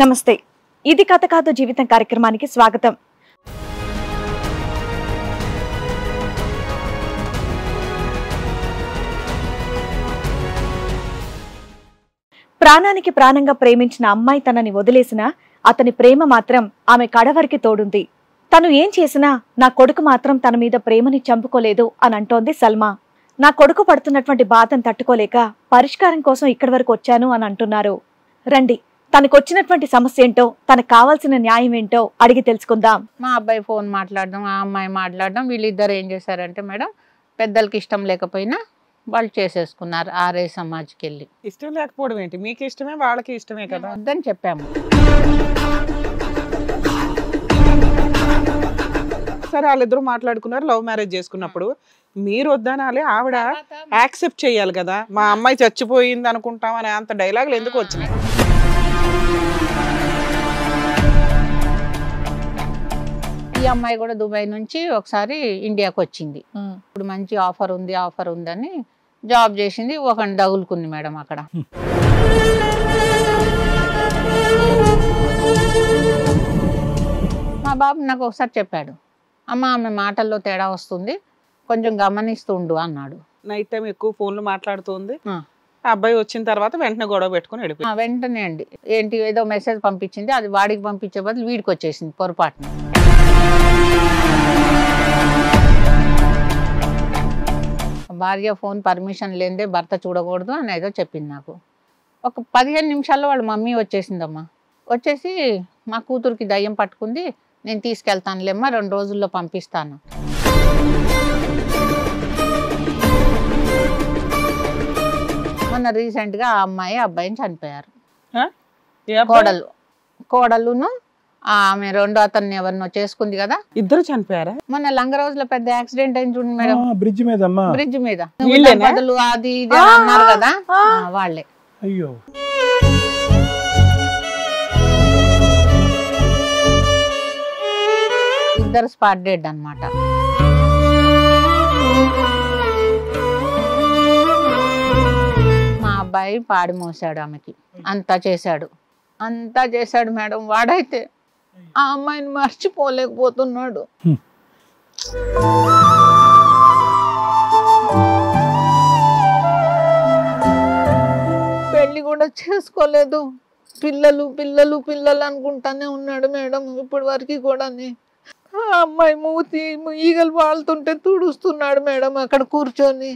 నమస్తే, ఇది కథ కాదు జీవితం కార్యక్రమానికి స్వాగతం. ప్రాణానికి ప్రాణంగా ప్రేమించిన అమ్మాయి తనని వదిలేసినా అతని ప్రేమ మాత్రం ఆమె కడవరికి తోడుంది. తను ఏం చేసినా నా కొడుకు మాత్రం తన మీద ప్రేమని చంపుకోలేదు అని అంటోంది సల్మా. నా కొడుకు పడుతున్నటువంటి బాధను తట్టుకోలేక పరిష్కారం కోసం ఇక్కడి వరకు వచ్చాను అని అంటున్నారు. రండి, తనకొచ్చినటువంటి సమస్య ఏంటో, తనకు కావాల్సిన న్యాయం ఏంటో అడిగి తెలుసుకుందాం. మా అబ్బాయి ఫోన్ మాట్లాడడం, ఆ అమ్మాయి మాట్లాడడం, వీళ్ళిద్దరు ఏం చేశారంటే మేడం, పెద్దలకి ఇష్టం లేకపోయినా వాళ్ళు చేసేసుకున్నారు ఆర్ఏ సమాజ్కి వెళ్ళి. ఇష్టం లేకపోవడం ఏంటి, మీకు ఇష్టమే వాళ్ళకి ఇష్టమే కదా వద్దని చెప్పాము. సరే, వాళ్ళిద్దరూ మాట్లాడుకున్నారు, లవ్ మ్యారేజ్ చేసుకున్నప్పుడు మీరు వద్దనాలి, ఆవిడ యాక్సెప్ట్ చేయాలి కదా. మా అమ్మాయి చచ్చిపోయింది అనుకుంటాం అనే అంత డైలాగులు ఎందుకు వచ్చినాయి? ఈ అమ్మాయి కూడా దుబాయ్ నుంచి ఒకసారి ఇండియాకి వచ్చింది. ఇప్పుడు మంచి ఆఫర్ ఉందని జాబ్ చేసింది. ఒక డగులుకుంది మేడం అక్కడ. మా బాబు నాకు ఒకసారి చెప్పాడు, అమ్మ ఆమె మాటల్లో తేడా వస్తుంది, కొంచెం గమనిస్తుండు అన్నాడు. నైట్ టైం ఎక్కువ ఫోన్లు మాట్లాడుతుంది. అబ్బాయి వచ్చిన తర్వాత వెంటనే గొడవ పెట్టుకుని వెళ్ళిపోయి. వెంటనే అండి, ఏంటి ఏదో మెసేజ్ పంపించింది, అది వాడికి పంపించే బదులు వీడికి వచ్చేసింది పొరపాటున. భార్య ఫోన్ పర్మిషన్ లేదే భర్త చూడకూడదు అని ఏదో చెప్పింది నాకు. ఒక 15 నిమిషాల్లో వాళ్ళ మమ్మీ వచ్చేసిందమ్మా. వచ్చేసి మా కూతురికి దయ్యం పట్టుకుంది, నేను తీసుకెళ్తానులేమ్మా, 2 రోజుల్లో పంపిస్తాను. మొన్న రీసెంట్గా ఆ అమ్మాయి అబ్బాయిని చనిపోయారు. కోడలును ఆమె రెండో అతన్ని ఎవరినో చేసుకుంది కదా, ఇద్దరు చనిపోయారా? మొన్న లంగ రోజుల పెద్ద యాక్సిడెంట్ అయింది చూడండి మేడం, బ్రిడ్జ్ మీద బదులు అది ఇది అన్నారు కదా, వాళ్ళే. అయ్యో, ఇద్దరు స్పాట్ డెడ్ అన్నమాట. మా అబ్బాయి పాడి మోసాడు ఆమెకి, అంతా చేశాడు మేడం. వాడైతే ఆ అమ్మాయిని మర్చిపోలేకపోతున్నాడు. పెళ్లి కూడా చేసుకోలేదు. పిల్లలు అనుకుంటానే ఉన్నాడు మేడం ఇప్పటి వరకు కూడా. ఆ అమ్మాయి మూతి ఈగలు వాళ్తుంటే తుడుస్తున్నాడు మేడం అక్కడ కూర్చొని.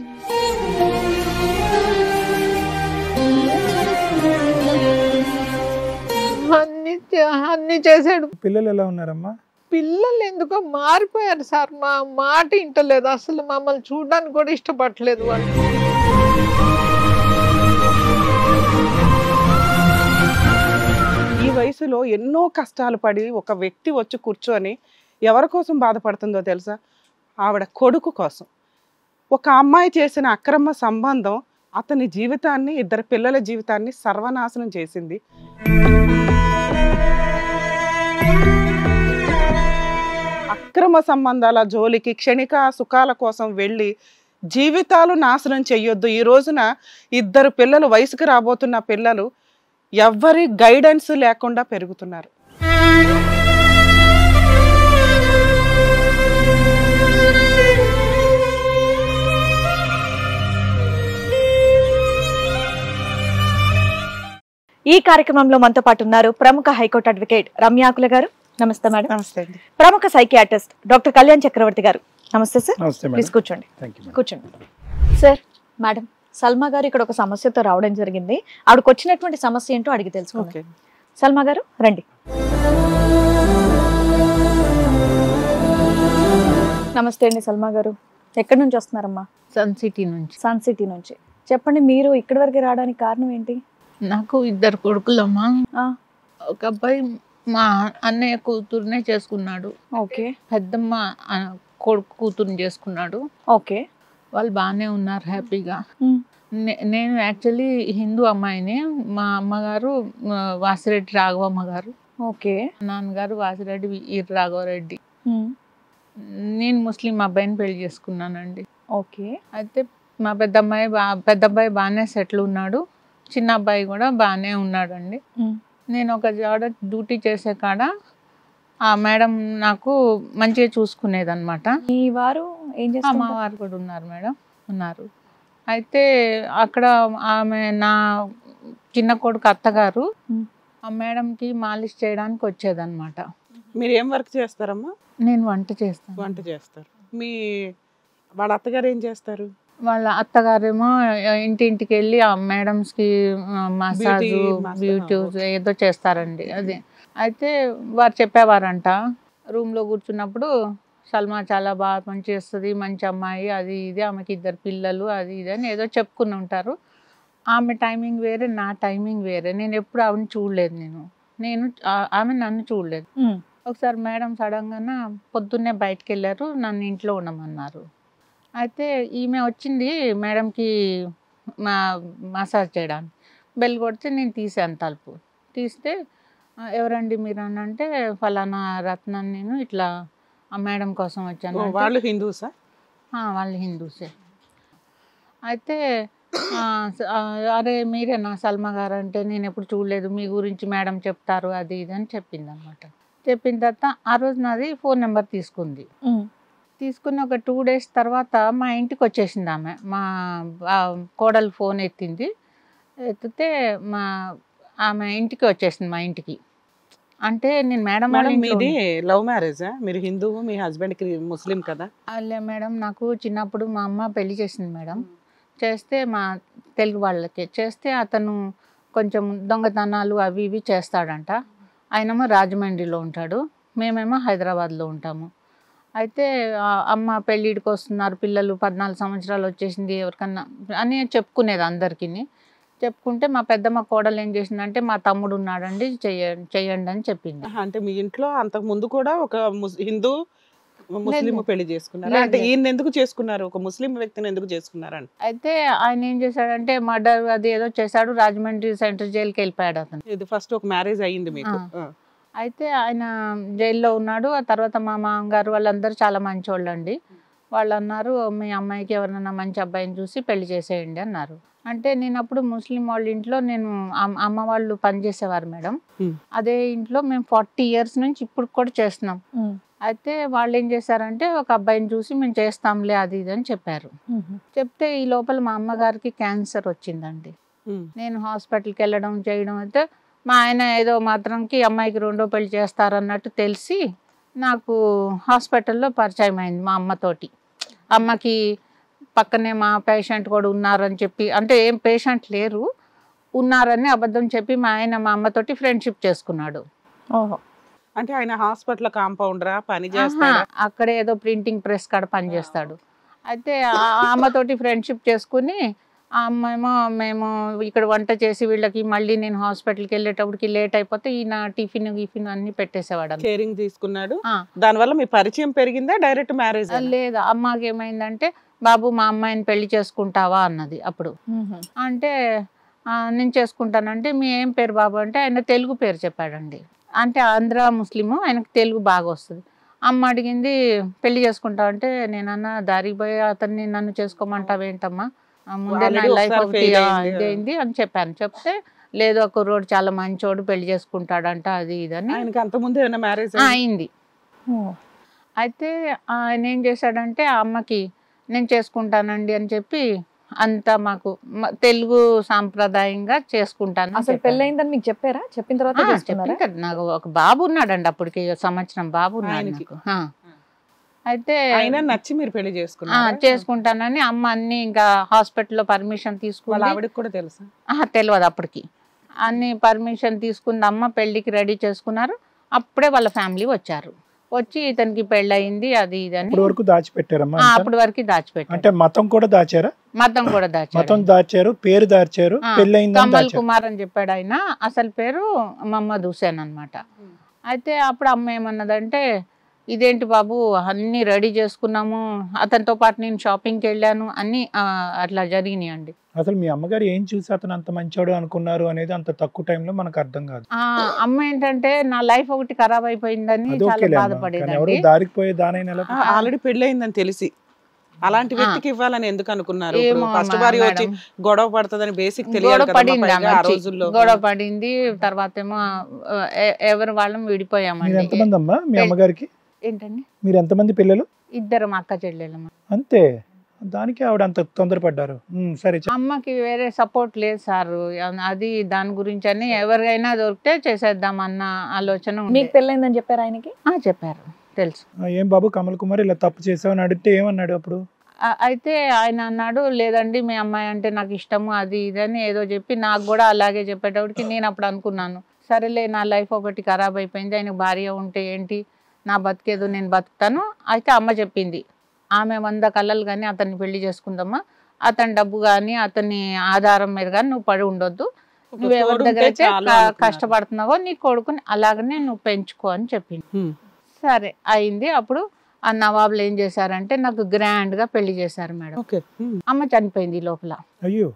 అన్ని చేశాడు. పిల్లలు ఎలా ఉన్నారమ్మా? పిల్లలు ఎందుకో మారిపోయారు సార్, మా మాట వింటలేదు అసలు, మమ్మల్ని చూడడానికి కూడా ఇష్టపడలేదు వాళ్ళు. ఈ వయసులో ఎన్నో కష్టాలు పడి ఒక వ్యక్తి వచ్చి కూర్చొని ఎవరి కోసం బాధపడుతుందో తెలుసా? ఆవిడ కొడుకు కోసం. ఒక అమ్మాయి చేసిన అక్రమ సంబంధం అతని జీవితాన్ని, 2 పిల్లల జీవితాన్ని సర్వనాశనం చేసింది. అక్రమ సంబంధాల జోలికి, క్షణిక సుఖాల కోసం వెళ్ళి జీవితాలు నాశనం చెయ్యొద్దు. ఈ రోజున 2 పిల్లలు, వయసుకు రాబోతున్న పిల్లలు ఎవ్వరి గైడెన్స్ లేకుండా పెరుగుతున్నారు. ఈ కార్యక్రమంలో మనతో పాటు ఉన్నారు ప్రముఖ హైకోర్టు అడ్వకేట్ రమ్యాకుల గారు. నమస్తే మేడం. నమస్తే అండి. ప్రముఖ సైకియాట్రిస్ట్ డాక్టర్ కళ్యాణ్ చక్రవర్తి గారు. నమస్తే సార్. ప్లీజ్ కూర్చోండి. సార్, మేడం సల్మా గారు ఇక్కడ ఒక సమస్యతో రావడం జరిగింది. ఆవిడకి వచ్చినటువంటి సమస్య ఏంటో అడిగి తెలుసుకోండి. సల్మా గారు రండి. నమస్తే అండి సల్మా గారు. ఎక్కడి నుంచి వస్తున్నారమ్మా? సన్ సిటీ నుంచి. చెప్పండి, మీరు ఇక్కడి వరకు రావడానికి కారణం ఏంటి? నాకు 2 కొడుకులమ్మా. ఒక అబ్బాయి మా అన్నయ్య కూతురునే చేసుకున్నాడు. ఓకే. పెద్దమ్మ కొడుకు కూతురుని చేసుకున్నాడు. ఓకే. వాళ్ళు బాగానే ఉన్నారు, హ్యాపీగా. నేను యాక్చువల్లీ హిందూ అమ్మాయిని. మా అమ్మగారు వాసిరెడ్డి రాఘవమ్మ గారు. ఓకే. నాన్నగారు వాసిరెడ్డి రాఘవరెడ్డి. నేను ముస్లిం అబ్బాయిని పెళ్లి చేసుకున్నానండి. ఓకే. అయితే మా పెద్ద అబ్బాయి బాగానే సెటిల్ ఉన్నాడు, చిన్న అబ్బాయి కూడా బాగానే ఉన్నాడండి. నేను ఒక జాడ డ్యూటీ చేసే కాడ ఆ మేడం నాకు మంచిగా చూసుకునేదన్నమాట. మీ వారు ఏం మా చేస్తారు? వారు కూడా ఉన్నారు మేడం, ఉన్నారు. అయితే అక్కడ ఆమె నా చిన్న కొడుకు అత్తగారు ఉమ్. ఆ మేడంకి మాలిష్ చేయడానికి వచ్చేదన్నమాట. మీరు ఏం వర్క్ చేస్తారమ్మా? నేను వంట చేస్తాను. వంట చేస్తారు. మీ వాళ్ళ అత్తగారు ఏం చేస్తారు? వాళ్ళ అత్తగారేమో ఇంటింటికి వెళ్ళి ఆ మేడమ్స్కి మసాజ్ బ్యూటీ ఏదో చేస్తారండి. అది అయితే వారు చెప్పేవారంట రూమ్లో కూర్చున్నప్పుడు, సల్మా చాలా బాగా పని చేస్తుంది, మంచి అమ్మాయి, అది ఇది, ఆమెకి 2 పిల్లలు, అది ఇది అని ఏదో చెప్పుకుని ఉంటారు. ఆమె టైమింగ్ వేరే, నా టైమింగ్ వేరే. నేను ఎప్పుడు ఆమెను చూడలేదు, నేను ఆమె నన్ను చూడలేదు. ఒకసారి మేడం సడన్గా పొద్దున్నే బయటకు వెళ్ళారు, నన్ను ఇంట్లో ఉండమన్నారు. అయితే ఈమె వచ్చింది మేడంకి మసాజ్ చేయడానికి. బెల్ కొడితే నేను తీసాను తలుపు. తీస్తే ఎవరండి మీరు అని అంటే, ఫలానా రత్నాన్ని, నేను ఇట్లా ఆ మేడం కోసం వచ్చాను. వాళ్ళు హిందూసా? వాళ్ళు హిందూసే. అయితే అరే మీరేనా సల్మా గారు అంటే, నేను ఎప్పుడు చూడలేదు, మీ గురించి మేడం చెప్తారు, అది ఇది అని చెప్పింది అనమాట. చెప్పిన తర్వాత ఆ రోజు నాది ఫోన్ నెంబర్ తీసుకుంది. తీసుకుని ఒక 2 days తర్వాత మా ఇంటికి వచ్చేసింది ఆమె. మా కోడలు ఫోన్ ఎత్తింది. ఎత్తితే ఆమె ఇంటికి వచ్చేసింది, మా ఇంటికి. అంటే నేను మేడం మీది లవ్ మ్యారేజా? మీరు హిందువు, మీ హస్బెండ్ ముస్లిం కదా? అల్లే మేడం, నాకు చిన్నప్పుడు మా అమ్మ పెళ్లి చేసింది మేడం. చేస్తే మా తెలుగు వాళ్ళకి చేస్తే అతను కొంచెం దొంగతనాలు అవి ఇవి చేస్తాడంట. ఆయనేమో రాజమండ్రిలో ఉంటాడు, మేమేమో హైదరాబాద్లో ఉంటాము. అయితే అమ్మ పెళ్ళిడికి వస్తున్నారు పిల్లలు, 14 సంవత్సరాలు వచ్చేసింది ఎవరికన్నా అని చెప్పుకునేది అందరికీ. చెప్పుకుంటే మా పెద్దమ్మ కోడలు ఏం చేసిందంటే, మా తమ్ముడు ఉన్నాడండి, చెయ్యండి అని చెప్పింది. అంటే మీ ఇంట్లో అంతకు ముందు కూడా ఒక హిందూ ముస్లిం పెళ్లి చేసుకున్నారు అంటే, ఈయన ఎందుకు చేసుకున్నారు? ఒక ముస్లిం వ్యక్తిని ఎందుకు చేసుకున్నారంట? అయితే ఆయన ఏం చేశాడంటే, మర్డర్ అది ఏదో చేశాడు, రాజమండ్రి సెంట్రల్ జైలుకి వెళ్ళిపోయాడు అతను. ఇది ఫస్ట్ ఒక మ్యారేజ్ అయ్యింది మీకు? అయితే ఆయన జైల్లో ఉన్నాడు. ఆ తర్వాత మా మామగారు వాళ్ళందరూ చాలా మంచోళ్ళు అండి. వాళ్ళు అన్నారు, మీ అమ్మాయికి ఎవరైనా మంచి అబ్బాయిని చూసి పెళ్లి చేసేయండి అన్నారు. అంటే నేను అప్పుడు ముస్లిం వాళ్ళ ఇంట్లో, నేను అమ్మ వాళ్ళు పనిచేసేవారు మేడం. అదే ఇంట్లో మేము 40 years నుంచి ఇప్పుడు కూడా చేస్తున్నాం. అయితే వాళ్ళు ఏం చేశారంటే, ఒక అబ్బాయిని చూసి మేము చేస్తాంలే అది ఇది అని చెప్పారు. చెప్తే ఈ లోపల మా అమ్మగారికి క్యాన్సర్ వచ్చిందండి. నేను హాస్పిటల్కి వెళ్ళడం చేయడం అయితే, మా ఆయన ఏదో మాత్రంకి అమ్మాయికి 2వ పెళ్లి చేస్తారన్నట్టు తెలిసి నాకు హాస్పిటల్లో పరిచయం అయింది మా అమ్మతోటి. అమ్మకి పక్కనే మా పేషెంట్ కూడా ఉన్నారని చెప్పి, అంటే ఏం పేషెంట్ లేరు, ఉన్నారని అబద్ధం చెప్పి మా ఆయన మా అమ్మతోటి ఫ్రెండ్షిప్ చేసుకున్నాడు. ఓహో. అంటే ఆయన హాస్పిటల్ కాంపౌండరా, పని చేస్తాడా? అక్కడే ఏదో ప్రింటింగ్ ప్రెస్ కాడ పని చేస్తాడు. అయితే ఆ అమ్మతోటి ఫ్రెండ్షిప్ చేసుకుని, ఆ అమ్మాయేమో మేము ఇక్కడ వంట చేసి వీళ్ళకి, మళ్ళీ నేను హాస్పిటల్కి వెళ్ళేటప్పటికి లేట్ అయిపోతే ఈయన టిఫిన్ అన్ని పెట్టేసేవాడు. కేరింగ్ తీసుకున్నాడు. దానివల్ల మీ పరిచయం పెరిగిందా? Direct marriage? లేదు, అమ్మకి ఏమైందంటే, బాబు మా అమ్మాయిని పెళ్లి చేసుకుంటావా అన్నది. అప్పుడు అంటే నేను చేసుకుంటానంటే, మీ ఏం పేరు బాబు అంటే, ఆయన తెలుగు పేరు చెప్పాడండి. అంటే ఆంధ్ర ముస్లిము, ఆయనకు తెలుగు బాగా వస్తుంది. అమ్మ అడిగింది పెళ్లి చేసుకుంటావు అంటే, నేనన్నా దారికి పోయి అతన్ని నన్ను చేసుకోమంటావేంటమ్మా, ముందే నా లైఫ్ ఇదైంది అని చెప్పాను. చెప్తే లేదు, ఒక కుర్రోడు చాలా మంచోడు పెళ్లి చేసుకుంటాడంట, అది ఇదని. అయింది. అయితే ఆయన ఏం చేశాడంటే, ఆ అమ్మకి నేను చేసుకుంటానండి అని చెప్పి, అంతా మాకు తెలుగు సాంప్రదాయంగా చేసుకుంటాను. అసలు పెళ్ళయిందని మీకు చెప్పారా? చెప్పిన తర్వాత నాకు ఒక బాబు ఉన్నాడండి, అప్పటికి సంవత్సరం బాబు ఉన్నాడు. అయితే నచ్చి మీరు పెళ్లి చేసుకుంటానని అమ్మ అన్ని ఇంకా హాస్పిటల్లో పర్మిషన్ తీసుకుని, ఆవిడకి కూడా తెలుసా? తెలియదు అప్పటికి. అన్ని పర్మిషన్ తీసుకుంది అమ్మ, పెళ్లికి రెడీ చేసుకున్నారు. అప్పుడే వాళ్ళ ఫ్యామిలీ వచ్చారు. వచ్చి ఇతనికి పెళ్ళయింది అది ఇది అని. అప్పటి వరకు దాచిపెట్టారమ్మా? అప్పటి వరకు దాచిపెట్టారు. అంటే మతం కూడా దాచారా? మతం కూడా దాచారు, పేరు దాచారు, పెళ్ళయింది. కమల్ కుమార్ అని చెప్పాడు ఆయన, అసలు పేరు మహమ్మద్ హుసేన్ అన్నమాట. అయితే అప్పుడు అమ్మ ఏమన్నదంటే, ఇదేంటి బాబు అన్ని రెడీ చేసుకున్నాము, అతనితో పాటు నేను షాపింగ్కి వెళ్ళాను, అన్ని అట్లా జరిగినాయి అండి. అసలు మీ అమ్మగారు ఏం చూసి అతను అంత మంచోడు అనుకున్నారు అనేది అంత తక్కువ టైంలో మనకు అర్థం కాదు. అమ్మ ఏంటంటే, నా లైఫ్ ఒకటి ఖరాబ్ అయిపోయిందని చాలా బాధపడేది. దారికి పోయే దానైనా ఆల్రెడీ పెళ్ళయిందని తెలిసి అలాంటి వ్యక్తికి ఇవ్వాలని ఎందుకు అనుకున్నారు? ఏమో ఫస్ట్ అమ్మా, భార్య వచ్చి మేడం. గొడవ పడుతుందని బేసిక్ గొడవ తెలియాలి కదమ్మా పడింది పైగా ఆ ఆమె వచ్చి. రోజుల్లో. గొడవ పడింది. తర్వాత ఏమో ఎవరు వాళ్ళం మీరు విడిపోయామండి. ఎంతమంది అమ్మా మీ అమ్మగారికి? ఏంటండి? మీరు ఎంతమంది పిల్లలు? ఇద్దరం అక్క చెల్లెలమ్మ. అంతే, దానికి ఆవిడ అంత తొందరపడ్డారు. సరే చెప్పు. అమ్మకి వేరే సపోర్ట్ లేదు సార్. అది దాని గురించి అని ఎవరికైనా దొరికితే చేసేద్దాం అన్న ఆలోచన ఉంది. మీకు పెళ్ళైందని చెప్పారు ఆయనకి? చెప్పారు, తెలుసు. ఏం బాబు కమల్ కుమార్ ఇలా తప్పు చేసావని అడిగితే ఏమన్నాడు అప్పుడు? అయితే ఆయన అన్నాడు, లేదండి మీ అమ్మాయి అంటే నాకు ఇష్టము అది ఇదని ఏదో చెప్పి నాకు కూడా అలాగే చెప్పేటప్పటికి నేను అప్పుడు అనుకున్నాను, సరేలే నా లైఫ్ ఒకటి ఖరాబ్ అయిపోయింది, ఆయనకు భార్య ఉంటే ఏంటి, నా బతికేదో నేను బతుకుతాను. అయితే అమ్మ చెప్పింది, ఆమె 100 కళలు కానీ అతన్ని పెళ్లి చేసుకుందామా, అతని డబ్బు కానీ అతని ఆధారం మీద కానీ నువ్వు పడి ఉండొద్దు, నువ్వు ఎవరి దగ్గర అయితే కష్టపడుతున్నావో నీ కొడుకుని అలాగనే నువ్వు పెంచుకో అని చెప్పింది. సరే అయింది. అప్పుడు ఆ నవాబులు ఏం చేశారంటే నాకు గ్రాండ్ గా పెళ్లి చేశారు మేడం. అమ్మ చనిపోయింది ఈ లోపల. అయ్యో,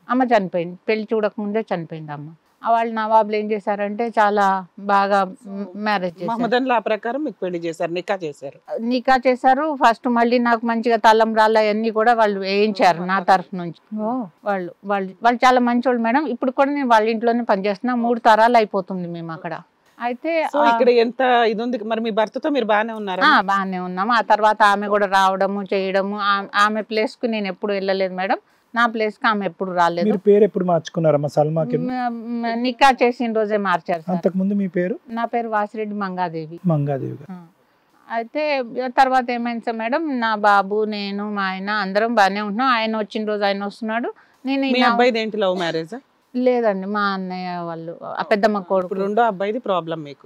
అమ్మ చనిపోయింది, పెళ్లి చూడకముందే చనిపోయింది అమ్మ. వాళ్ళు నవాబులు ఏం చేశారంటే చాలా బాగా మ్యారేజ్ చేశారు. ఆ ప్రకారం మీకు పెళ్లి చేశారు, నికా చేశారు. ఫస్ట్ మళ్ళీ నాకు మంచిగా తలంబ్రాలు అవన్నీ కూడా వాళ్ళు వేయించారు నా తరఫు నుంచి. వాళ్ళు వాళ్ళు వాళ్ళు చాలా మంచోళ్ళు మేడం. ఇప్పుడు కూడా నేను వాళ్ళ ఇంట్లోనే పనిచేస్తున్నా. 3 తరాలు అయిపోతుంది మేము అక్కడ. అయితే ఇక్కడ ఎంత ఇది ఉంది. మరి మీ భర్తతో మీరు బాగానే ఉన్నారా? బాగానే ఉన్నాము. ఆ తర్వాత ఆమె కూడా రావడము చేయడము. ఆమె ప్లేస్ కు నేను ఎప్పుడు వెళ్ళలేదు మేడం, నా ప్లేస్ కి ఆమె ఎప్పుడు రాలేదు. మీరు పేరు ఎప్పుడు మార్చుకున్నారమ్మా సల్మాకి? నికా చేసిన రోజే మార్చారు. అంతకు ముందు మీ పేరు? నా పేరు వాసిరెడ్డి మంగాదేవి. మంగాదేవి. అయితే తర్వాత ఏమైంది సార్ మేడం, నా బాబు నేను మా ఆయన అందరం బాగానే ఉంటున్నాం. ఆయన వచ్చిన రోజు ఆయన వస్తున్నాడు. నేను మీ అబ్బాయిది ఏంటి లవ్ మ్యారేజ్? లేదండి, మా అన్నయ్య వాళ్ళు ఆ పెద్దమ్మ కొడుకు. రెండో అబ్బాయిది ప్రాబ్లం మీకు?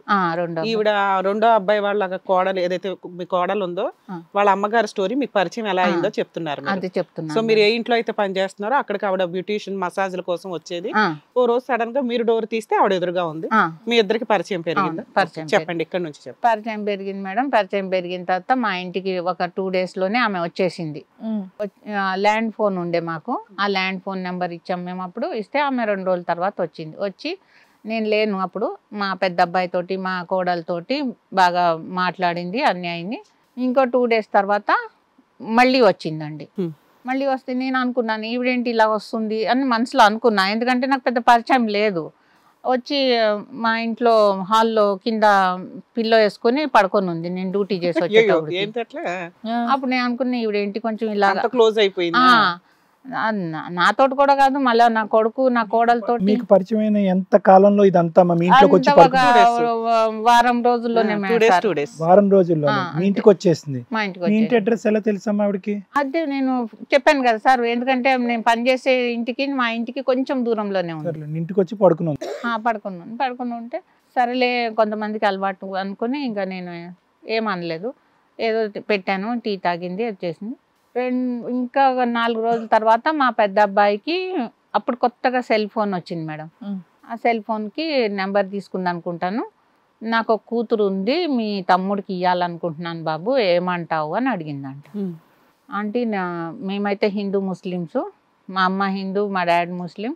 ఈవిడ రెండో అబ్బాయి వాళ్ళ కోడలు ఏదైతే మీ కోడలు ఉందో వాళ్ళ అమ్మగారి స్టోరీ మీకు పరిచయం ఎలా అయిందో చెప్తున్నారు. అది చెప్తున్నా. సో మీరు ఏ ఇంట్లో అయితే పని చేస్తున్నారో అక్కడికి ఆవిడ బ్యూటీషియన్ మసాజ్ల కోసం వచ్చేది. ఓ రోజు సడన్ గా మీరు డోర్ తీస్తే ఆవిడ ఎదురుగా ఉంది. మీ ఇద్దరికి పరిచయం పెరిగింది. చెప్పండి, ఇక్కడ నుంచి చెప్పండి. పరిచయం పెరిగింది మేడం. పరిచయం పెరిగిన తర్వాత మా ఇంటికి ఒక 2 days లోనే ఆమె వచ్చేసింది. ల్యాండ్ ఫోన్ ఉండే మాకు, ఆ ల్యాండ్ ఫోన్ నెంబర్ ఇచ్చాం మేము. అప్పుడు ఇస్తే ఆమె 2 రోజుల తర్వాత వచ్చింది. వచ్చి నేను లేను అప్పుడు, మా పెద్ద అబ్బాయితోటి మా కోడలతోటి బాగా మాట్లాడింది, అన్నీ అయింది. ఇంకో 2 days తర్వాత మళ్ళీ వచ్చిందండి. మళ్ళీ వస్తే నేను అనుకున్నాను ఈవిడేంటి ఇలా వస్తుంది అని మనసులో అనుకున్నా, ఎందుకంటే నాకు పెద్ద పరిచయం లేదు. వచ్చి మా ఇంట్లో హాల్లో కింద పిల్లో వేసుకొని పడుకొని ఉంది, నేను డ్యూటీ చేసి వచ్చేటప్పుడు. అప్పుడు నేను అనుకున్నా ఈవిడేంటి కొంచెం ఇలా క్లోజ్ అయిపోయింది. నాతోటి కూడా కాదు, మళ్ళీ నా కొడుకు నా కోడలతో. మీకు పరిచయమైన ఎంత కాలంలో ఇదంతా మీ ఇంట్లోకి వచ్చి? వారం రోజుల్లోనే. వారం రోజుల్లో మీ ఇంటికి వచ్చేసింది. మా ఇంటికి మీ ఇంటి అడ్రస్ ఎలా తెలుసమ్మా ఆవిడకి? అదే నేను చెప్పాను కదా సార్, ఎందుకంటే నేను పనిచేసే ఇంటికి మా ఇంటికి కొంచెం దూరంలోనే ఉంది. ఇంటికి వచ్చి పడుకున్నాను. పడుకుని ఉంటే సరేలే కొంతమందికి అలవాటు అనుకుని ఇంకా నేను ఏమనలేదు, ఏదో పెట్టాను, టీ తాగింది, వచ్చేసింది. ఇంకా 4 రోజుల తర్వాత మా పెద్ద అబ్బాయికి అప్పుడు కొత్తగా సెల్ ఫోన్ వచ్చింది మేడం. ఆ సెల్ ఫోన్కి నెంబర్ తీసుకుంది అనుకుంటాను. నాకు ఒక కూతురు ఉంది, మీ తమ్ముడికి ఇవ్వాలనుకుంటున్నాను బాబు, ఏమంటావు అని అడిగిందంట. ఆంటీ మేమైతే హిందూ ముస్లిమ్స్, మా అమ్మ హిందూ మా డాడీ ముస్లిం,